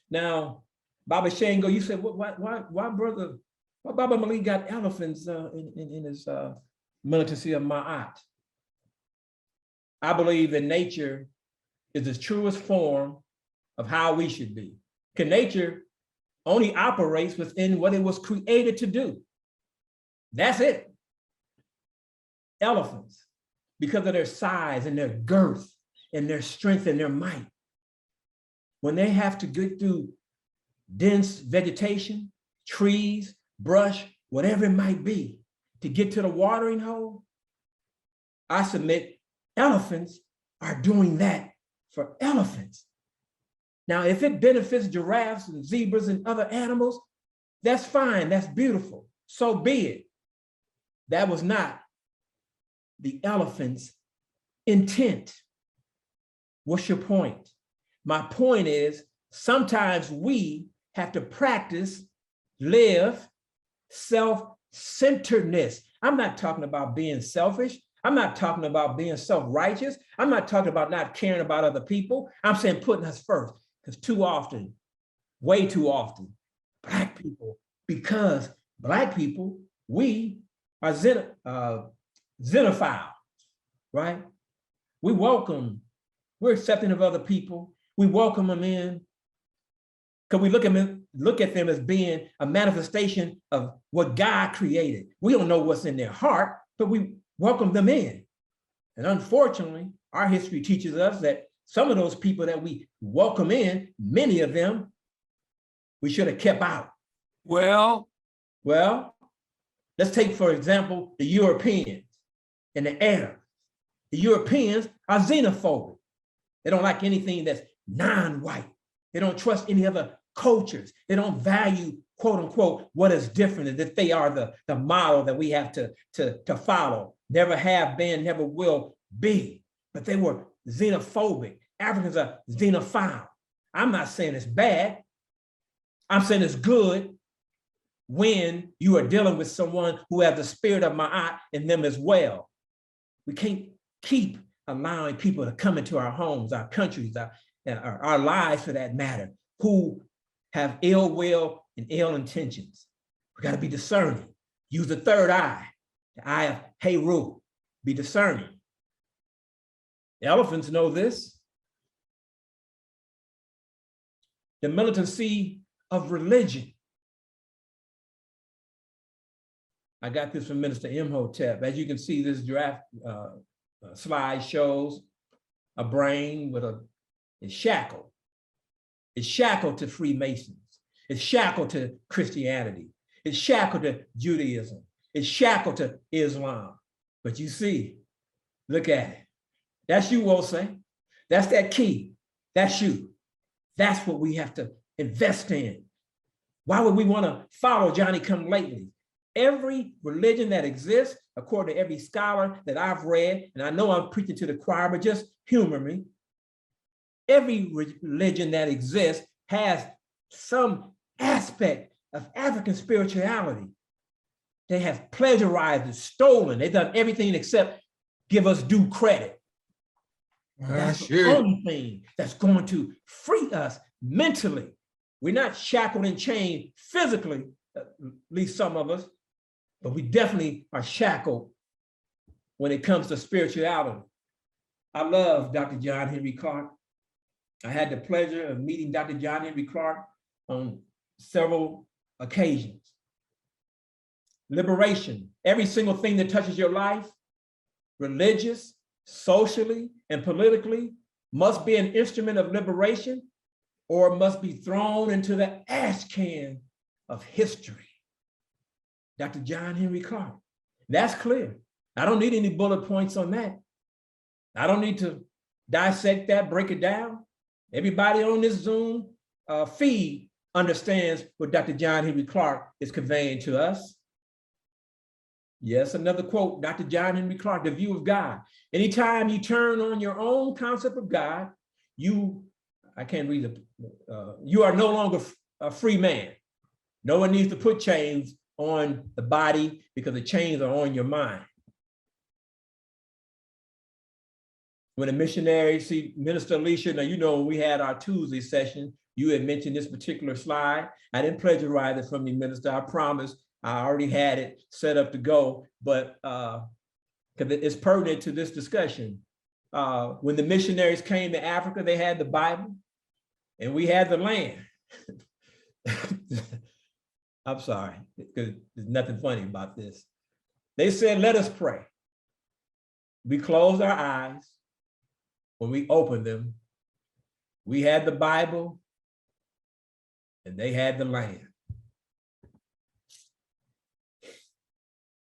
Now, Baba Shango, you said, why brother? Why Baba Malik got elephants in his militancy of M.I.T? I believe that nature is the truest form of how we should be. Because nature only operates within what it was created to do. That's it. Elephants, because of their size and their girth and their strength and their might, when they have to get through dense vegetation, trees, brush, whatever it might be, to get to the watering hole, I submit elephants are doing that for elephants. Now, if it benefits giraffes and zebras and other animals, that's fine, that's beautiful, so be it. That was not the elephant's intent. What's your point? My point is, sometimes we have to practice, live self-centeredness. I'm not talking about being selfish. I'm not talking about being self-righteous. I'm not talking about not caring about other people. I'm saying putting us first, because too often, way too often, Black people, because Black people, we are xenophile, right? We're accepting of other people. We welcome them in, because we look at them as being a manifestation of what God created. We don't know what's in their heart, but we welcome them in. And unfortunately, our history teaches us that some of those people that we welcome in, many of them, we should have kept out. Well, let's take, for example, the Europeans and the Arabs. The Europeans are xenophobic. They don't like anything that's non-white. They don't trust any other cultures. They don't value, quote unquote, what is different, as if they are the model that we have to follow. Never have been, never will be. But they were xenophobic. Africans are xenophile. I'm not saying it's bad. I'm saying it's good. when you are dealing with someone who has the spirit of Ma'at in them as well. We can't keep allowing people to come into our homes, our countries, our lives for that matter, who have ill will and ill intentions. We got to be discerning. Use the third eye, the eye of Heru. Be discerning. The elephants know this. The militancy of religion. I got this from Minister M.I.T. As you can see, this draft slide shows a brain with it's shackled. It's shackled to Freemasons. It's shackled to Christianity. It's shackled to Judaism. It's shackled to Islam. But you see, look at it. That's you, Wose. That's that key. That's you. That's what we have to invest in. Why would we want to follow Johnny come lately? Every religion that exists, according to every scholar that I've read, and I know I'm preaching to the choir, but just humor me. Every religion that exists has some aspect of African spirituality. They have plagiarized and stolen. They've done everything except give us due credit. That's the only thing that's going to free us mentally. We're not shackled and chained physically, at least some of us, but we definitely are shackled when it comes to spirituality. I love Dr. John Henry Clarke. I had the pleasure of meeting Dr. John Henry Clarke on several occasions. Liberation, every single thing that touches your life, religious, socially, and politically, must be an instrument of liberation or must be thrown into the ash can of history. Dr. John Henry Clarke, that's clear. I don't need any bullet points on that. I don't need to dissect that, break it down. Everybody on this Zoom feed understands what Dr. John Henry Clarke is conveying to us. Yes, another quote, Dr. John Henry Clarke, the view of God. Anytime you turn on your own concept of God, I can't read you are no longer a free man. No one needs to put chains on the body because the chains are on your mind. When a missionary, see, Minister Alicia, now you know when we had our Tuesday session, you had mentioned this particular slide. I didn't plagiarize it from you, Minister, I promise. I already had it set up to go, but because it's pertinent to this discussion. When the missionaries came to Africa, they had the Bible and we had the land. I'm sorry, because there's nothing funny about this. They said, let us pray. We closed our eyes. When we opened them, we had the Bible and they had the land.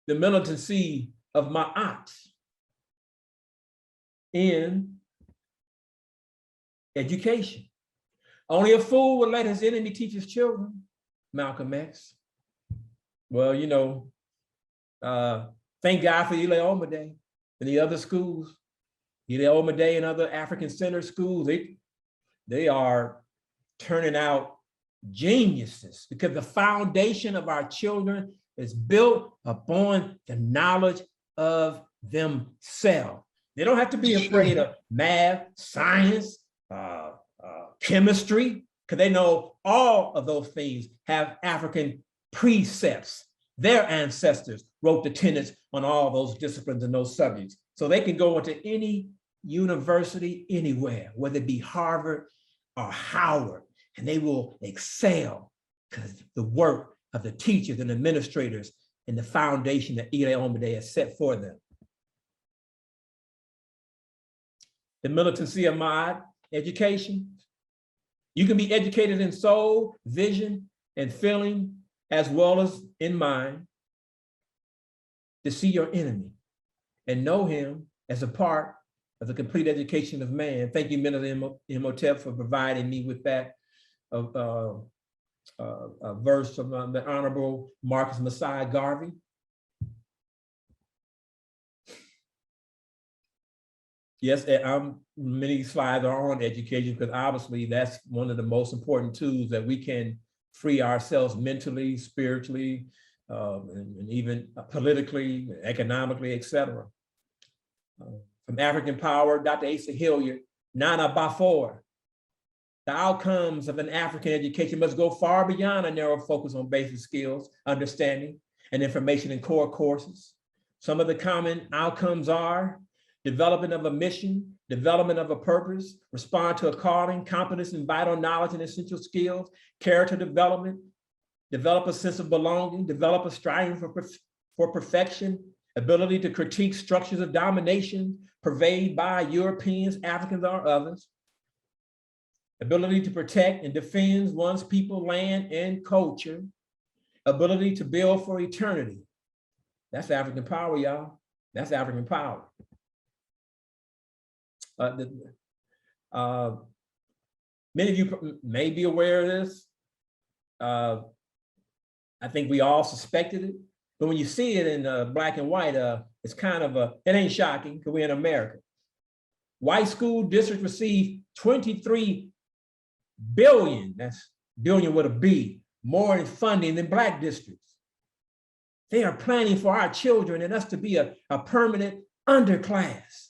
The militancy of Ma'at in education. Only a fool would let his enemy teach his children, Malcolm X. Well, you know, thank God for Ile Omide and the other schools. Ile Omide and other African-centered schools, they are turning out geniuses because the foundation of our children is built upon the knowledge of themselves. They don't have to be afraid of math, science, chemistry, because they know all of those things have African precepts. Their ancestors wrote the tenets on all those disciplines and those subjects. So they can go into any university anywhere, whether it be Harvard or Howard, and they will excel because the work of the teachers and administrators and the foundation that Ile Omide has set for them. The militancy of Ma'at, education. You can be educated in soul, vision, and feeling, as well as in mind, to see your enemy and know him as a part of the complete education of man. Thank you, Minister M.I.T, for providing me with that verse from the Honorable Marcus Messiah Garvey. Yes, many slides are on education because obviously that's one of the most important tools that we can free ourselves mentally, spiritually, and even politically, economically, etc. From African Power, Dr. Asa Hilliard, Nana Bafor. The outcomes of an African education must go far beyond a narrow focus on basic skills, understanding, and information in core courses. Some of the common outcomes are development of a mission, development of a purpose, respond to a calling, competence in vital knowledge and essential skills, character development, develop a sense of belonging, develop a striving for perfection, ability to critique structures of domination pervaded by Europeans, Africans, or others, ability to protect and defend one's people, land, and culture, ability to build for eternity. That's African power, y'all. That's African power. Many of you may be aware of this. I think we all suspected it, but when you see it in black and white, it's kind of it ain't shocking because we're in America. White school districts receive 23 billion, that's billion with a B, more in funding than black districts. They are planning for our children and us to be a permanent underclass.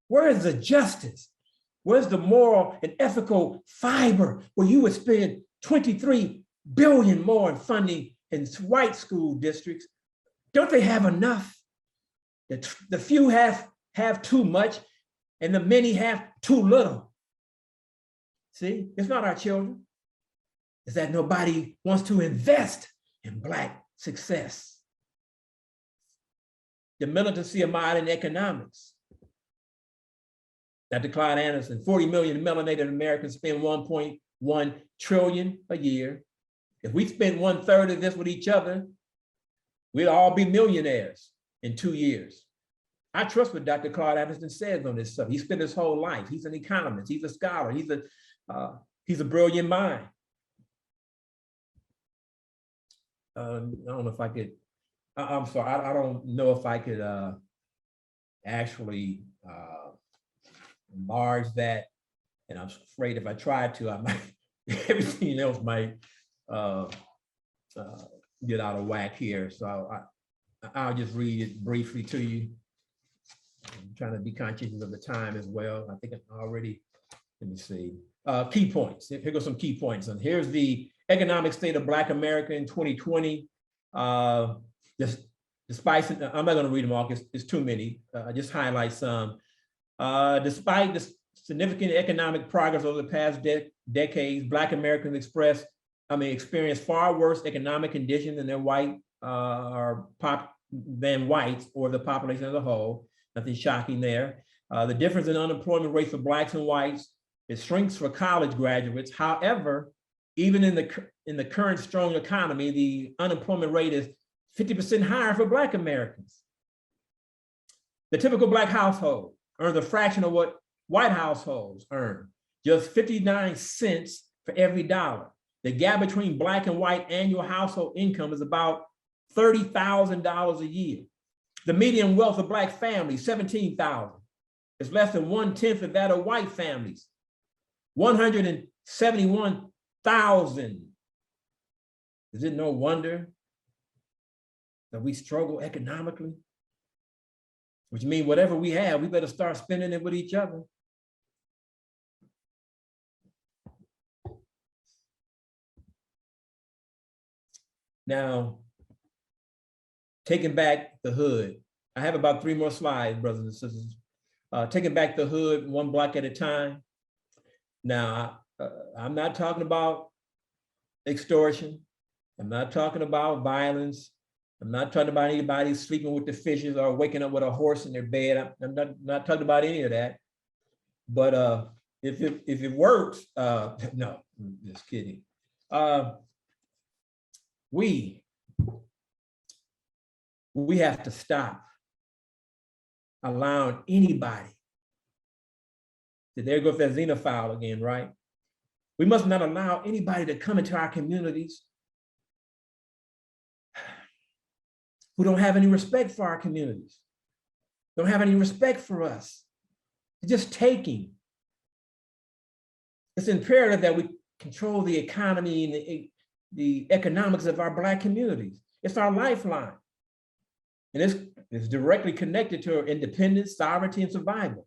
Where is the justice? Where's the moral and ethical fiber where you would spend 23 billion more in funding in white school districts? Don't they have enough? The few have too much and the many have too little. See, it's not our children. It's that nobody wants to invest in black success. The militancy of modern economics. Dr. Clyde Anderson, 40 million melanated Americans spend 1.1 trillion a year. If we spent 1/3 of this with each other, we'd all be millionaires in 2 years. I trust what Dr. Clyde Anderson says on this stuff. He spent his whole life. He's an economist. He's a scholar. He's a brilliant mind. I don't know if I could. I'm sorry. I don't know if I could actually enlarge that, and I'm afraid if I tried to, I might everything else might get out of whack here. So I'll just read it briefly to you. I'm trying to be conscious of the time as well. I think I already, let me see. Key points. Here goes some key points. And here's the economic state of Black America in 2020. Despite, I'm not going to read them all because it's too many. I just highlight some. Despite the significant economic progress over the past decades, Black Americans experience far worse economic conditions than their than whites or the population as a whole. Nothing shocking there. The difference in unemployment rates for Blacks and whites, it shrinks for college graduates. However, even in the current strong economy, the unemployment rate is 50% higher for Black Americans. The typical Black household earns a fraction of what white households earn, just 59 cents for every dollar. The gap between Black and white annual household income is about $30,000 a year. The median wealth of Black families, $17,000. It's less than 1/10 of that of white families, $171,000. Is it no wonder that we struggle economically? Which means whatever we have, we better start spending it with each other. Now, taking back the hood. I have about 3 more slides, brothers and sisters. Taking back the hood, one block at a time. Now, I'm not talking about extortion. I'm not talking about violence. I'm not talking about anybody sleeping with the fishes or waking up with a horse in their bed. I'm not talking about any of that. But if it works, no, I'm just kidding. We have to stop allowing anybody, there goes that xenophile again, right? We must not allow anybody to come into our communities who don't have any respect for our communities, don't have any respect for us. They're just taking. It's imperative that we control the economy the economics of our Black communities. It's our lifeline. And it's directly connected to our independence, sovereignty, and survival.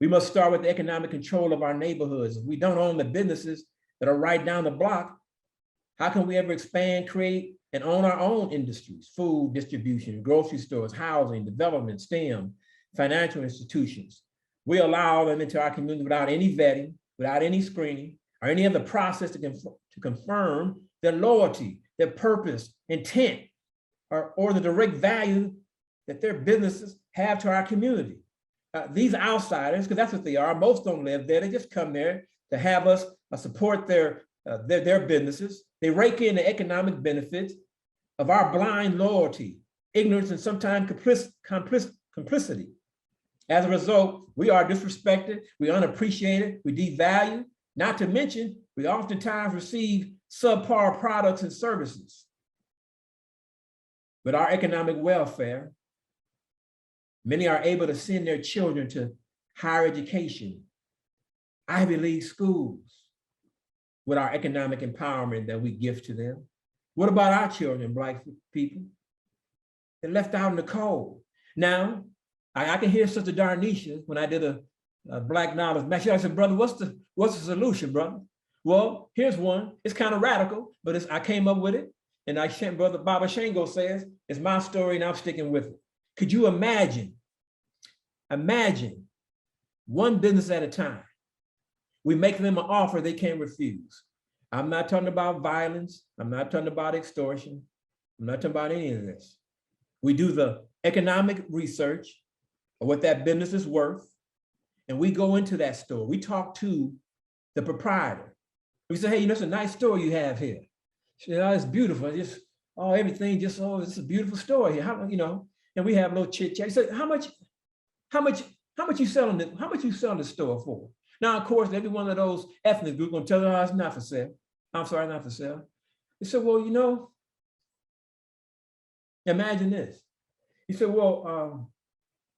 We must start with the economic control of our neighborhoods. If we don't own the businesses that are right down the block, how can we ever expand, create, and own our own industries? Food distribution, grocery stores, housing, development, STEM, financial institutions. We allow them into our community without any vetting, without any screening, or any other process to confirm their loyalty, their purpose, intent, or the direct value that their businesses have to our community. These outsiders, because that's what they are, most don't live there, they just come there to have us support their businesses. They rake in the economic benefits of our blind loyalty, ignorance, and sometimes complicity. As a result, we are disrespected, we unappreciated, we devalued, not to mention, we oftentimes receive subpar products and services. With our economic welfare, many are able to send their children to higher education, Ivy League schools, with our economic empowerment that we give to them. What about our children, Black people? They're left out in the cold. Now, I can hear Sister Darnisha when I did a Black Knowledge Match. I said, brother, what's the solution, brother? Well, here's one. It's kind of radical, but I came up with it. And Brother Baba Shango says, it's my story and I'm sticking with it. Could you imagine one business at a time? We make them an offer they can't refuse. I'm not talking about violence. I'm not talking about extortion. I'm not talking about any of this. We do the economic research of what that business is worth. And we go into that store. We talk to the proprietor. We say, hey, you know, it's a nice store you have here. She said, oh, it's beautiful. It's a beautiful store here. How, you know, and we have a little chit chat. He said, how much you selling the store for? Now, of course, every one of those ethnic groups gonna tell her, oh, it's not for sale. I'm sorry, not for sale. He said, well, you know, imagine this. He said, well,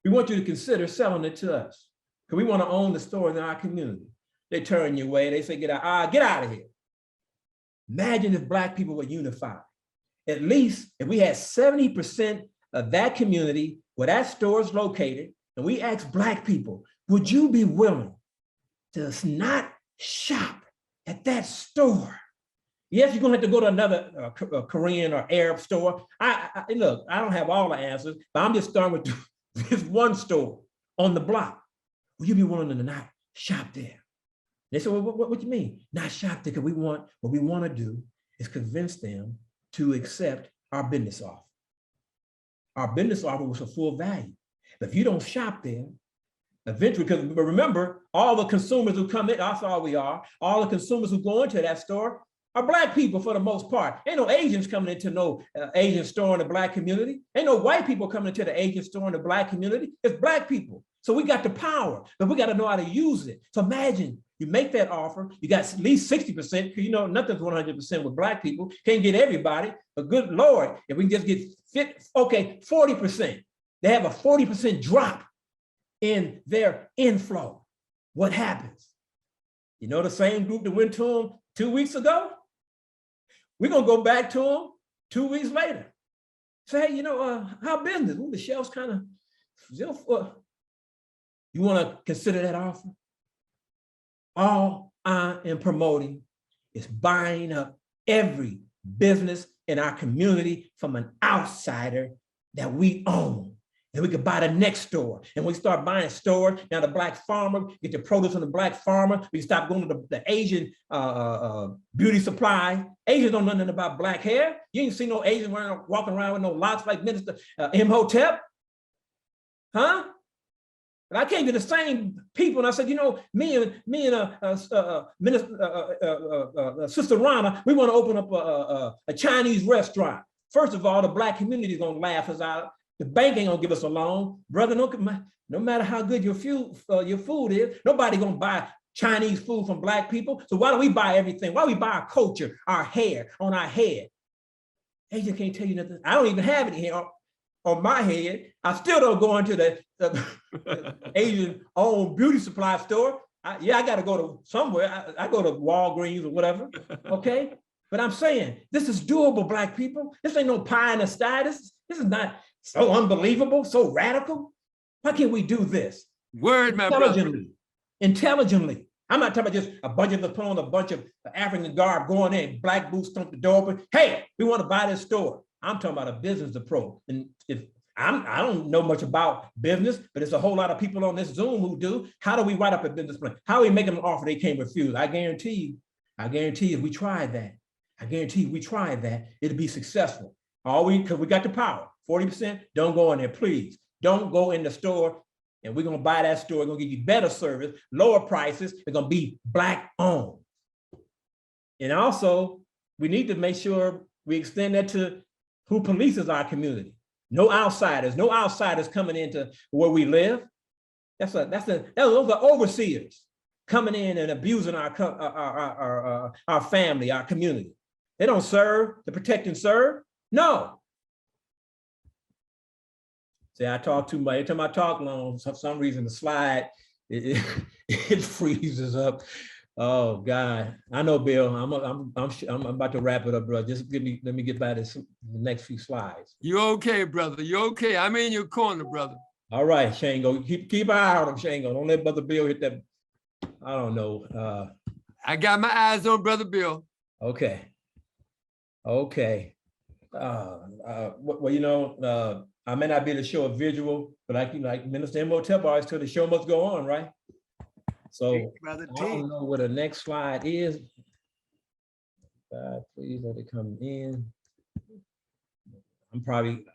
we want you to consider selling it to us because we want to own the store in our community. They turn you away. They say, get out of here. Imagine if Black people were unified. At least if we had 70% of that community where that store is located, and we asked Black people, would you be willing to not shop at that store? Yes, you're gonna have to go to another Korean or Arab store. Look, I don't have all the answers, but I'm just starting with this one store on the block. Will you be willing to not shop there? They said, well, what do you mean? Not shop there, because what we want to do is convince them to accept our business offer. Our business offer was for full value. But if you don't shop there, eventually, because remember, all the consumers who come in, that's all we are, all the consumers who go into that store are Black people for the most part. Ain't no Asians coming into no Asian store in the Black community. Ain't no white people coming into the Asian store in the Black community. It's Black people. So we got the power, but we got to know how to use it. So imagine you make that offer, you got at least 60%, because you know nothing's 100% with Black people. Can't get everybody, but good Lord, if we can just get 40%. They have a 40% drop in their inflow. What happens? You know the same group that went to them 2 weeks ago? We're gonna go back to them 2 weeks later. Say, hey, you know, how business? Ooh, the shelves kind of, you wanna consider that offer? All I am promoting is buying up every business in our community from an outsider that we own. And we could buy the next store. And we start buying stores. Now the Black farmer, get the produce from the Black farmer. We stop going to the Asian beauty supply. Asians don't know nothing about Black hair. You ain't see no Asian walking around with no locks like Minister M.I.T. Huh? And I came to the same people and I said, you know, me and Sister Rana, we want to open up a Chinese restaurant. First of all, the Black community is gonna laugh us out. The bank ain't gonna give us a loan. Brother, no matter how good your food is, nobody gonna buy Chinese food from Black people. So why do we buy everything? Why do we buy our culture, our hair, on our head? Asian can't tell you nothing. I don't even have it here on my head. I still don't go into the Asian owned beauty supply store. I got to go to somewhere. I go to Walgreens or whatever, okay? But I'm saying, this is doable, Black people. This ain't no pie in the sky. This is not so unbelievable, so radical. Why can't we do this? Word, my brother. Intelligently. I'm not talking about just a bunch of us put on a bunch of African garb going in, Black boots stomp the door open. Hey, we want to buy this store. I'm talking about a business approach. And if I don't know much about business, but it's a whole lot of people on this Zoom who do. How do we write up a business plan? How do we make them an offer they can't refuse? I guarantee if we tried that, it'd be successful. Because we got the power. 40%, don't go in there, please. Don't go in the store, and we're gonna buy that store. We're gonna give you better service, lower prices. They're gonna be Black owned. And also, we need to make sure we extend that to who polices our community. No outsiders coming into where we live. Those are overseers coming in and abusing our family, our community. They don't serve to protect and serve. No. See, I talk too much. Every time I talk long, for some reason the slide it freezes up. Oh God, I know, Bill. I'm about to wrap it up, bro. Just let me get by the next few slides. You okay, brother? You okay? I'm in your corner, brother. All right, Shango. Keep an eye on him, Shango. Don't let Brother Bill hit that. I don't know. I got my eyes on Brother Bill. Okay. Well, you know, I may not be able to show a visual, but like Minister M.O.T always told the show must go on, right? So I don't know what the next slide is. God, please let it come in.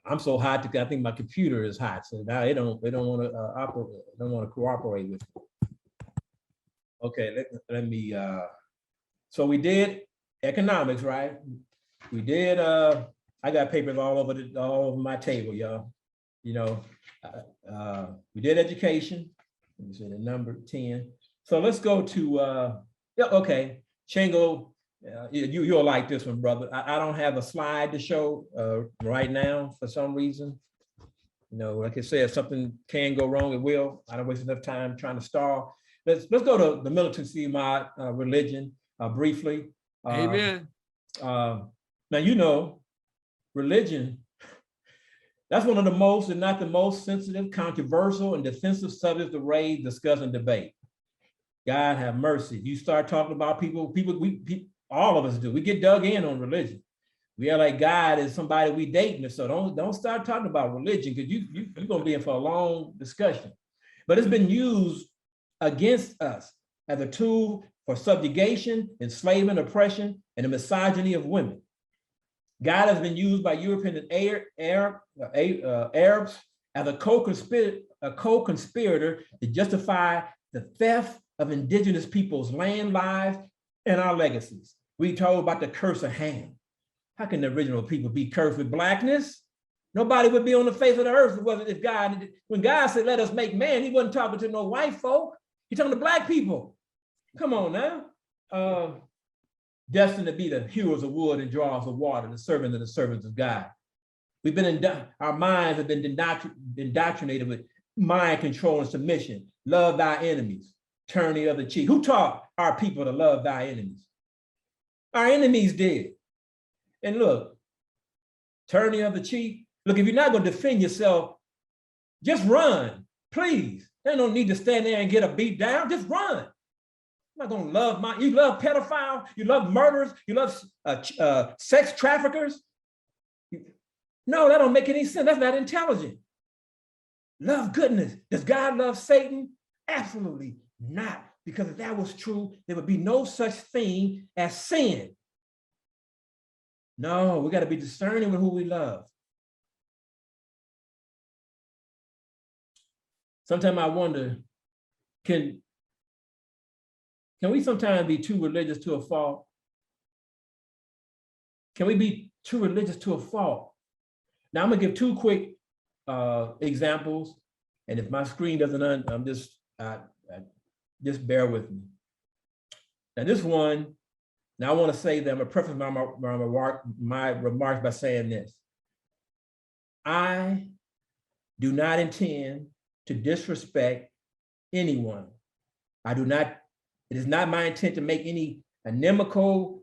I'm so hot I think my computer is hot, so now they don't want to operate, don't want to cooperate with me. Okay, let me. So we did economics, right? We did. I got papers all over my table, y'all. You know, we did education. Let me say the number 10. So let's go to. Yeah, okay, Shango. You'll like this one, brother. I don't have a slide to show right now for some reason. You know, like I said, if something can go wrong, it will. I don't waste enough time trying to stall. Let's go to the militancy of my religion briefly. Amen. Now, you know, religion, that's one of the most, and not the most sensitive, controversial, and defensive subjects to raise, discuss, and debate. God have mercy. You start talking about people, all of us do. We get dug in on religion. We are like God is somebody we dating, so don't start talking about religion, because you're gonna be in for a long discussion. But it's been used against us as a tool for subjugation, enslavement, oppression, and the misogyny of women. God has been used by European and Arabs as a co-conspirator to justify the theft of indigenous people's land, lives, and our legacies. We told about the curse of Ham. How can the original people be cursed with blackness? Nobody would be on the face of the earth if it wasn't if God, when God said, let us make man, he wasn't talking to no white folk. He's talking to Black people. Come on now. Destined to be the hewers of wood and drawers of water, the servants of God. We've been our minds have been indoctrinated with mind control and submission. Love thy enemies, turn the other cheek. Who taught our people to love thy enemies? Our enemies did. And look, turn the other cheek. Look, if you're not going to defend yourself, just run, please. There's no need to stand there and get a beat down. Just run. I'm not going to love you love pedophiles, you love murderers, you love sex traffickers. No, that don't make any sense. That's not intelligent. Love goodness. Does God love Satan? Absolutely not. Because if that was true, there would be no such thing as sin. No, we got to be discerning with who we love. Sometimes I wonder, can we sometimes be too religious to a fault? Can we be too religious to a fault? Now I'm gonna give two quick examples, and if my screen doesn't, just bear with me. Now this one, now I want to say that I'm gonna preface my remarks by saying this. I do not intend to disrespect anyone. I do not It is not my intent to make any inimical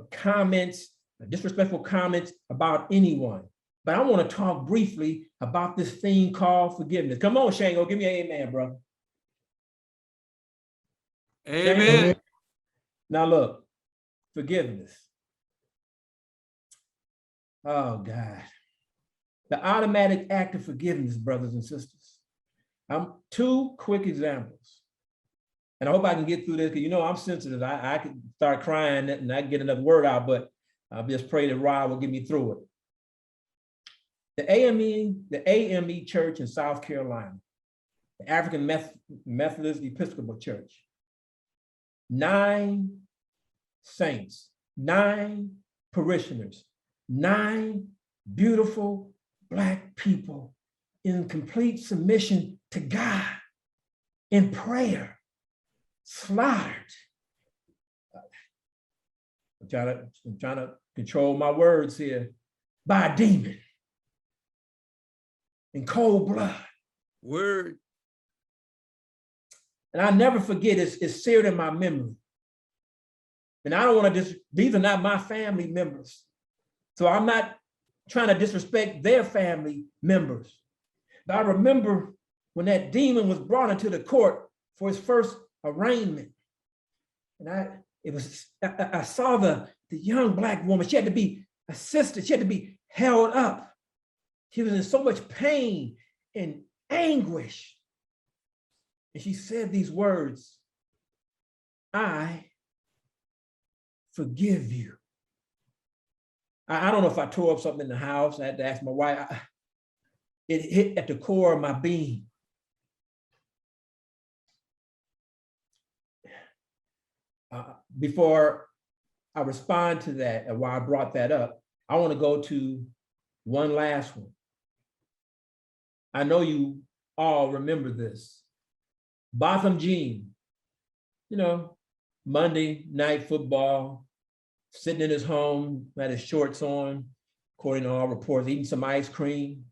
comments, disrespectful comments about anyone. But I want to talk briefly about this thing called forgiveness. Come on, Shango, give me an amen, brother. Amen. Now look, forgiveness. Oh God. The automatic act of forgiveness, brothers and sisters. Two quick examples. And I hope I can get through this because you know I'm sensitive. I could start crying and I get another word out, but I'll just pray that Rod will get me through it. The AME Church in South Carolina, the African Methodist Episcopal Church, 9 saints, 9 parishioners, 9 beautiful Black people in complete submission to God, in prayer, slaughtered. I'm trying to control my words here, by a demon in cold blood. Word. And I never forget, it's seared in my memory. And I don't want to these are not my family members. So I'm not trying to disrespect their family members. But I remember when that demon was brought into the court for his first arraignment. And I saw the young Black woman. She had to be assisted. She had to be held up. She was in so much pain and anguish. And she said these words, "I forgive you." I don't know if I tore up something in the house. I had to ask my wife. It hit at the core of my being. Before I respond to that and why I brought that up, I want to go to one last one. I know you all remember this. Botham Jean, you know, Monday night football, sitting in his home, had his shorts on, according to all reports, eating some ice cream.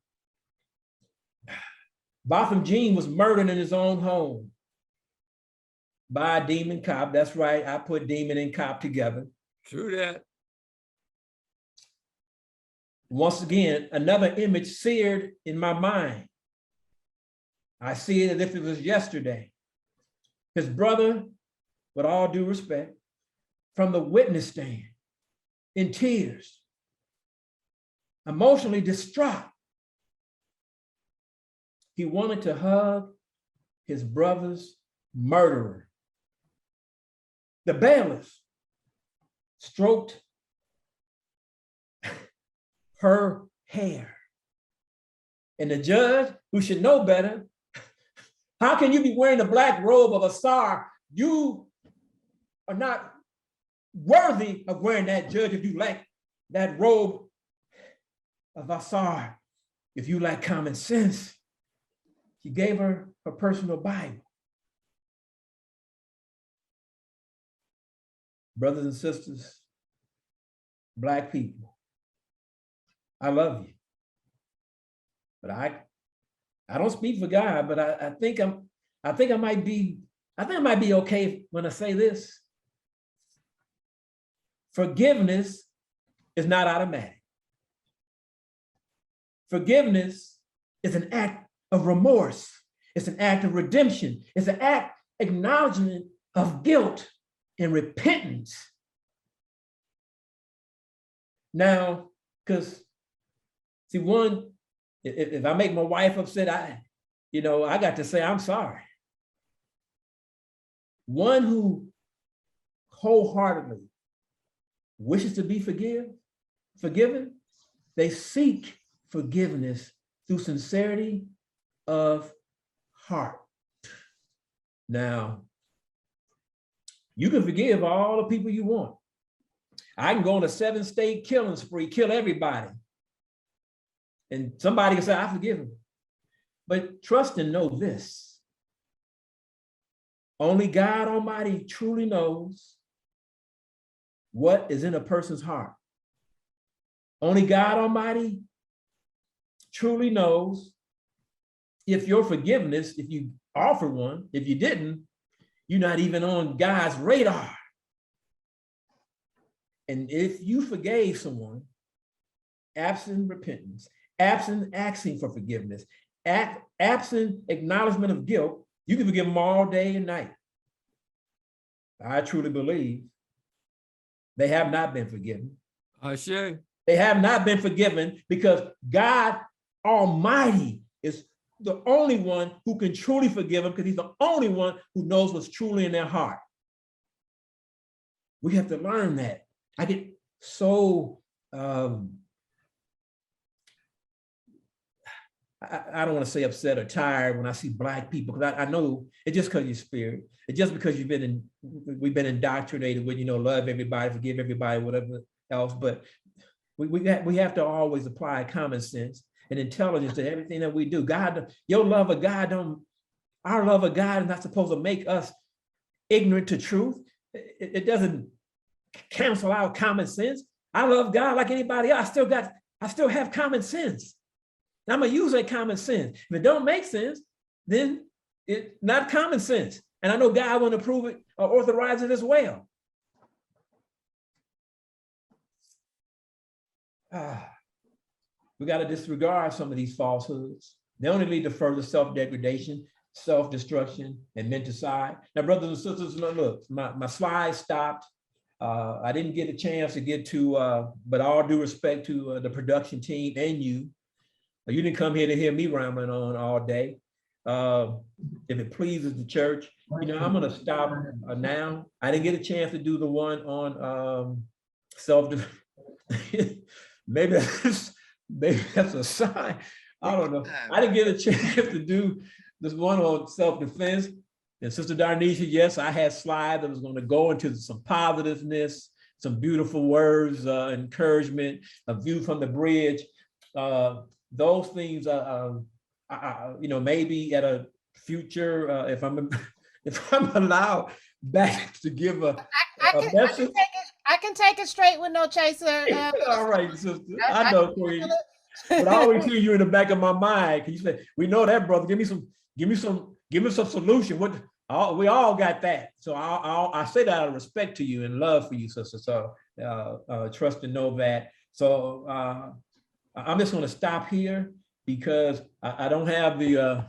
Botham Jean was murdered in his own home by a demon cop. That's right, I put demon and cop together. True that. Once again, another image seared in my mind. I see it as if it was yesterday. His brother, with all due respect, from the witness stand, in tears, emotionally distraught. He wanted to hug his brother's murderer. The bailiff stroked her hair. And the judge, who should know better, how can you be wearing the black robe of a star? You are not worthy of wearing that, judge, if you lack that robe of Asar, if you lack common sense. He gave her her personal Bible. Brothers and sisters, Black people, I love you. But I don't speak for God, but I think I might be okay when I say this. Forgiveness is not automatic. Forgiveness is an act of remorse. It's an act of redemption. It's an act acknowledgement of guilt and repentance. Now, because see, one, if I make my wife upset, I got to say, I'm sorry. One who wholeheartedly wishes to be forgiven, they seek forgiveness through sincerity of heart. Now, you can forgive all the people you want. I can go on a 7-state killing spree, kill everybody. And somebody can say, I forgive him. But trust and know this. Only God Almighty truly knows what is in a person's heart. Only God Almighty truly knows if your forgiveness, if you offer one, if you didn't, You're not even on God's radar. And if you forgave someone, absent repentance, absent asking for forgiveness, absent acknowledgement of guilt, you can forgive them all day and night. I truly believe they have not been forgiven. They have not been forgiven because God Almighty is the only one who can truly forgive them, because he's the only one who knows what's truly in their heart. We have to learn that. I get so, I don't want to say upset or tired when I see Black people, because I know it's just because you're spirit. It's just because we've been indoctrinated with, love everybody, forgive everybody, whatever else. But we have to always apply common sense and intelligence to everything that we do. God, your love of God our love of God is not supposed to make us ignorant to truth. It doesn't cancel out common sense. I love God like anybody else. I still have common sense. Now I'm gonna use that common sense. If it don't make sense, then it's not common sense. And I know God want to prove it or authorize it as well. We got to disregard some of these falsehoods. They only lead to further self-degradation, self-destruction, and menticide. Now, brothers and sisters, look, my slide stopped. I didn't get a chance to get to, but all due respect to the production team and you. You didn't come here to hear me rambling on all day. If it pleases the church, I'm going to stop now. I didn't get a chance to do the one on maybe that's a sign. I don't know. I didn't get a chance to do this one on self-defense. And Sister Darnisha, yes, I had slides that was going to go into some positiveness, some beautiful words, encouragement, a view from the bridge. Those things, maybe at a future, if I'm allowed back to give a message. I can take it straight with no chaser. All right, sister. I know, Queen. But I always hear you in the back of my mind. You say, "We know that, brother. Give me some solution." We all got that. So I say that out of respect to you and love for you, sister. So trust and know that. So I'm just going to stop here because I don't have the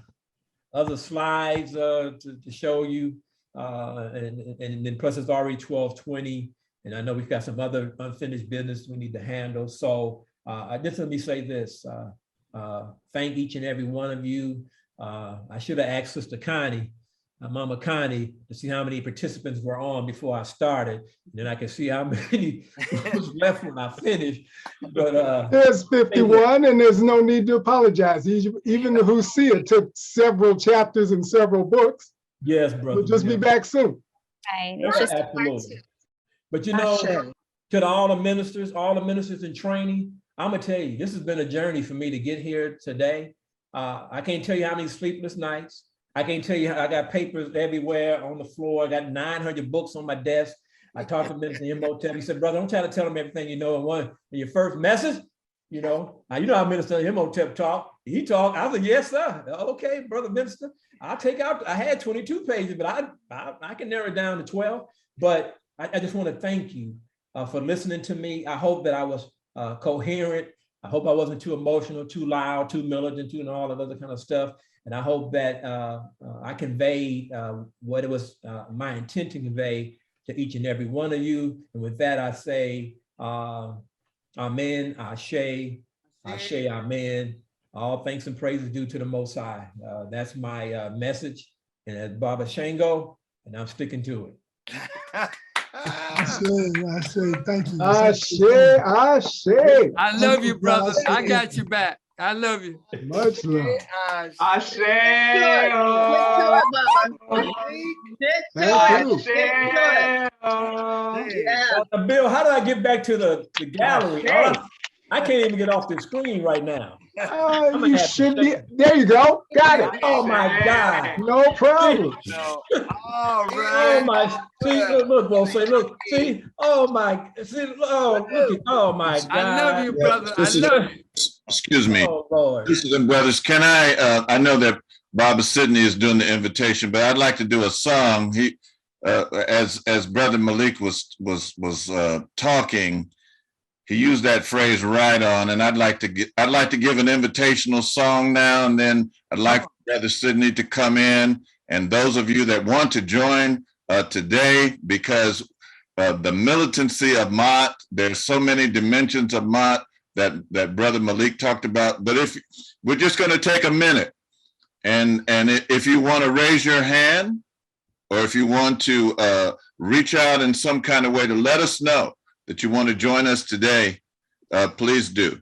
other slides to show you, and then plus it's already 12:20. And I know we've got some other unfinished business we need to handle. So just let me say this, thank each and every one of you. I should have asked Sister Connie, Mama Connie, to see how many participants were on before I started. And then I can see how many was left when I finished. But there's 51 and there's no need to apologize. Even the Hosea took several chapters and several books. Yes, brother. We'll just be back soon. Right. It's just absolutely. But to all the ministers in training, I'm gonna tell you, this has been a journey for me to get here today. I can't tell you how many sleepless nights. I can't tell you, I got papers everywhere on the floor. I got 900 books on my desk. I talked to Minister M.I.T. He said, "Brother, don't try to tell him everything you know in your first message. Now you know how Minister M.I.T. talk. He talked. I said, yes, sir. Okay, brother minister. I'll take out. I had 22 pages, but I can narrow it down to 12. But I just want to thank you for listening to me. I hope that I was coherent. I hope I wasn't too emotional, too loud, too militant, and all of other kind of stuff. And I hope that I conveyed what it was my intent to convey to each and every one of you. And with that, I say, amen, ashe, ashe, amen. All thanks and praises due to the Most High. That's my message. And as Baba Shango, and I'm sticking to it. I say, thank you. Ashe. I love you, brother. I got you back. I love you. Much love. Ashe. Bill, how do I get back to the gallery? I can't even get off the screen right now. You should be. There you go. Got it. Oh my God. No problem. All right. Oh my. See, look, bro. Say, look. See. Oh my. See. Oh, look at. Oh my God. I love you, brother. I love you. Excuse me. Oh Lord. Sisters and brothers, can I know that Baba Sidney is doing the invitation, but I'd like to do a song. as Brother Malik was talking, he used that phrase "right on," and I'd like to give an invitational song now, and then I'd like Brother Sidney to come in, and those of you that want to join today, because the militancy of M.I.T, there's so many dimensions of M.I.T that Brother Malik talked about. But if we're just going to take a minute, and if you want to raise your hand, or if you want to reach out in some kind of way to let us know that you want to join us today, please do.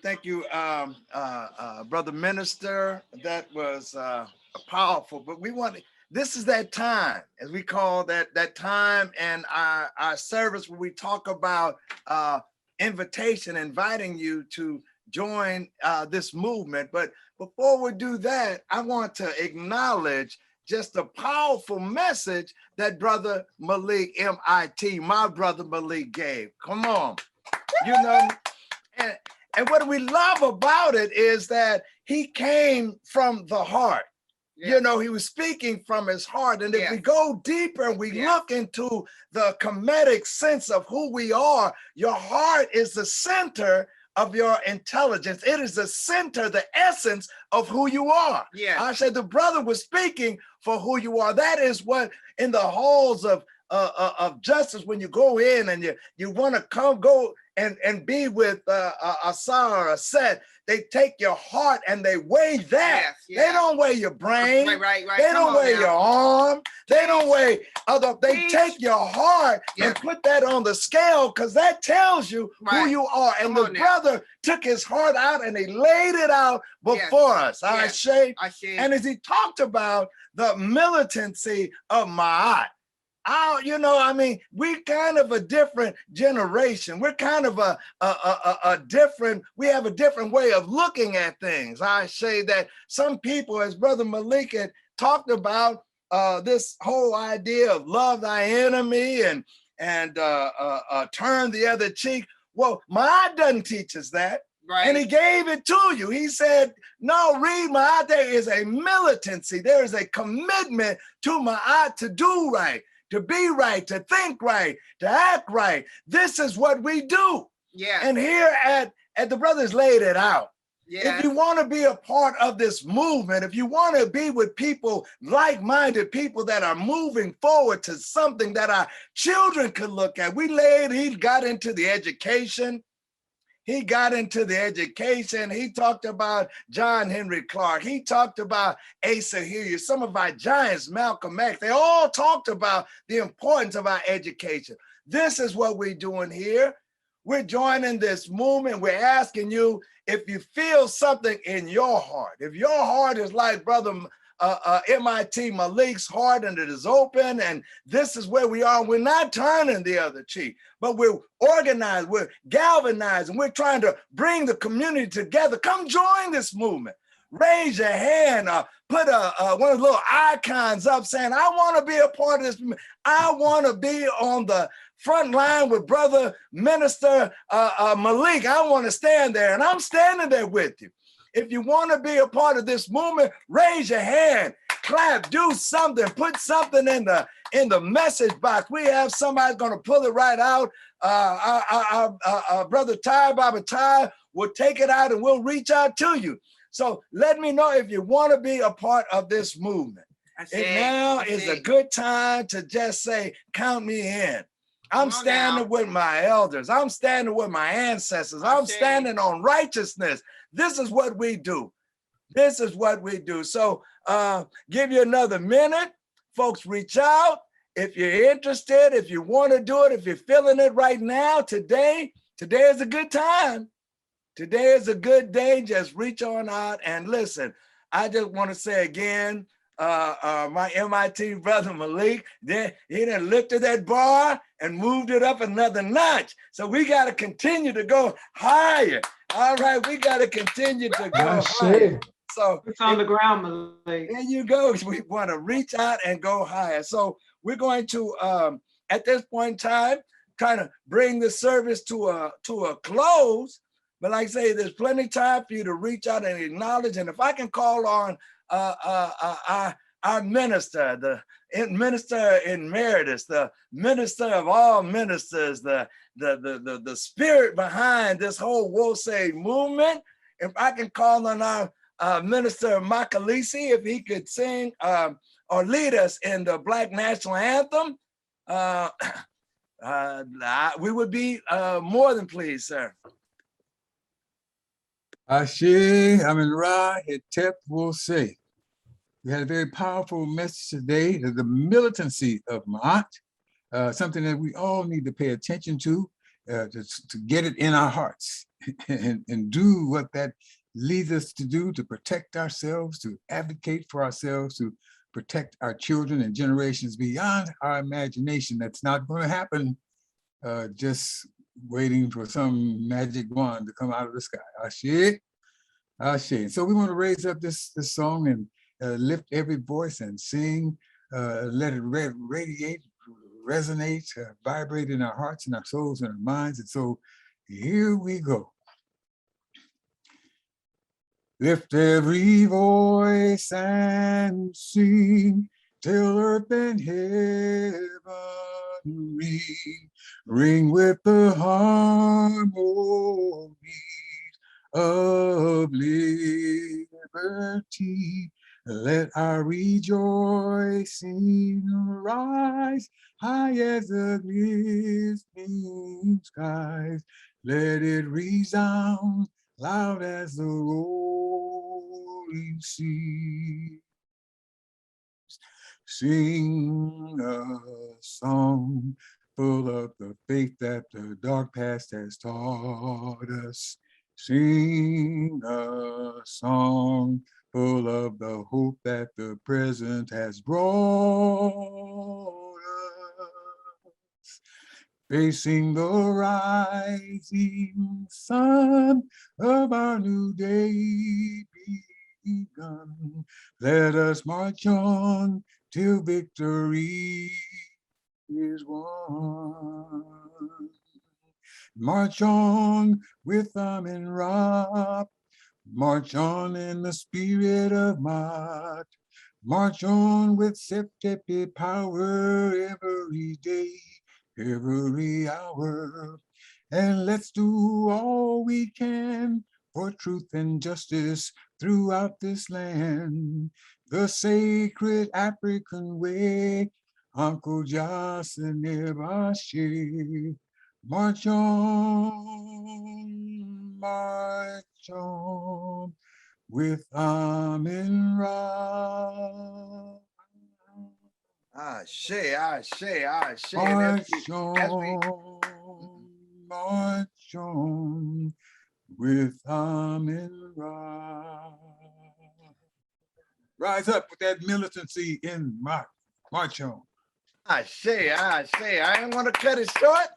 Thank you, Brother Minister. That was powerful. But we want this is that time, as we call that time in our service where we talk about invitation, inviting you to join this movement. But before we do that, I want to acknowledge just a powerful message that Brother Malik, M.I.T, my brother Malik gave. Come on, you know. And what we love about it is that he came from the heart. You know, he was speaking from his heart. And if we go deeper and we look into the comedic sense of who we are, your heart is the center of your intelligence. It is the center, the essence of who you are. I said the brother was speaking for who you are. That is what in the halls of justice, when you go in and you want to go and be with Asa or a set, they take your heart and they weigh that. They don't weigh your brain. Right. They don't weigh your arm. They don't weigh they take your heart and put that on the scale, because that tells you who you are. And the brother took his heart out and he laid it out before us. I say. And as he talked about the militancy of M.I.T, you know, I mean, we're kind of a different generation. We're kind of we have a different way of looking at things. I say that some people, as Brother Malik had talked about, this whole idea of love thy enemy and turn the other cheek. Well, M.I.T doesn't teach us that. Right. And he gave it to you. He said, no, read M.I.T. There is a militancy. There is a commitment to M.I.T to do right, to be right, to think right, to act right. This is what we do. Yeah. And here at the brothers laid it out. Yes. If you want to be a part of this movement, if you want to be with people, like-minded people that are moving forward to something that our children could look at, he got into the education. He got into the education. He talked about John Henry Clark. He talked about Asa Hilliard, some of our giants, Malcolm X. They all talked about the importance of our education. This is what we're doing here. We're joining this movement. We're asking you if you feel something in your heart, if your heart is like Brother M.I.T. Malik's heart and it is open and this is where we are. We're not turning the other cheek, but we're organized, we're galvanized, and we're trying to bring the community together. Come join this movement. Raise your hand, put one of the little icons up saying, I want to be a part of this movement. I want to be on the front line with Brother Minister Malik. I want to stand there, and I'm standing there with you. If you want to be a part of this movement, raise your hand, clap, do something, put something in the message box. We have somebody going to pull it right out. Our brother Ty, Baba Ty, will take it out and we'll reach out to you. So let me know if you want to be a part of this movement. Now is a good time to just say, count me in. I'm standing with my elders. I'm standing with my ancestors. I'm standing on righteousness. This is what we do. This is what we do. So give you another minute. Folks, reach out. If you're interested, if you want to do it, if you're feeling it right now, today is a good time. Today is a good day. Just reach on out and listen. I just want to say again, my M.I.T. brother Malik, he done lifted that bar and moved it up another notch. So we got to continue to go higher. All right, we got to continue to go higher. So it's on the ground, Malik. There you go. We want to reach out and go higher. So we're going to, at this point in time, kind of bring the service to a close. But like I say, there's plenty of time for you to reach out and acknowledge. And if I can call on our minister, the minister emeritus, the minister of all ministers, the spirit behind this whole Wosei movement, if I can call on our minister Makalisi, if he could sing or lead us in the Black National Anthem, we would be more than pleased, sir. Ashe, Amin Ra, Hetep will say. We had a very powerful message today, the militancy of M.I.T, something that we all need to pay attention to get it in our hearts and do what that leads us to do, to protect ourselves, to advocate for ourselves, to protect our children and generations beyond our imagination. That's not going to happen just waiting for some magic wand to come out of the sky. Ashe, Ashe. So we want to raise up this song and lift every voice and sing, let it radiate, resonate, vibrate in our hearts and our souls and our minds. And so here we go. Lift every voice and sing till earth and heaven ring with the harmonies of liberty. Let our rejoicing rise high as the glistening skies. Let it resound loud as the rolling sea. Sing a song full of the faith that the dark past has taught us. Sing a song full of the hope that the present has brought us. Facing the rising sun of our new day begun, let us march on till victory is won. March on with Amin-Ra. March on in the spirit of might. March on with September power every day, every hour. And let's do all we can for truth and justice throughout this land. The sacred African way, Uncle Johnson Nebashi. March on with Amin-Ra. Ashe, ashe, ashe. March on with Amin-Ra. Rise up with that militancy in march on. Ashe, ashe. I ain't want to cut it short.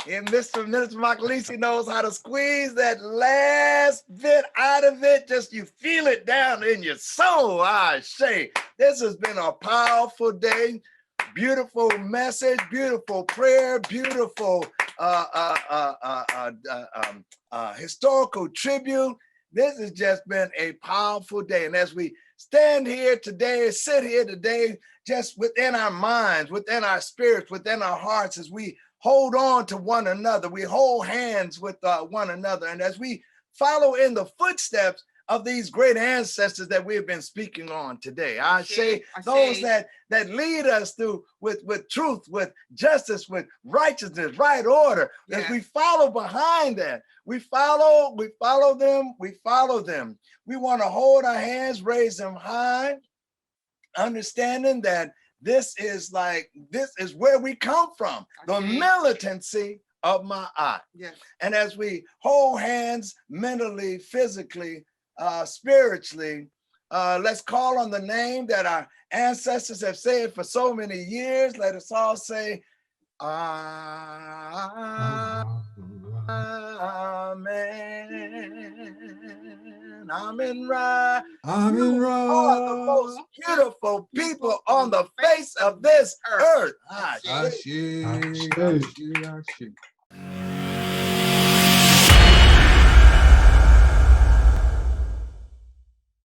And Mr. Minister Makalisi knows how to squeeze that last bit out of it. Just you feel it down in your soul. Ashe. This has been a powerful day. Beautiful message, beautiful prayer, beautiful historical tribute. This has just been a powerful day. And as we stand here today, sit here today, just within our minds, within our spirits, within our hearts, as we hold on to one another, we hold hands with one another. And as we follow in the footsteps of these great ancestors that we have been speaking on today, I say those that lead us through with truth, with justice, with righteousness, right order. As we follow behind that, we follow them. We want to hold our hands, raise them high, understanding that this is where we come from, the militancy of M.I.T. Yes. And as we hold hands mentally, physically, spiritually, let's call on the name that our ancestors have said for so many years. Let us all say, Amen. Amin-Ra. You are the most beautiful people on the face of this earth. Ashe.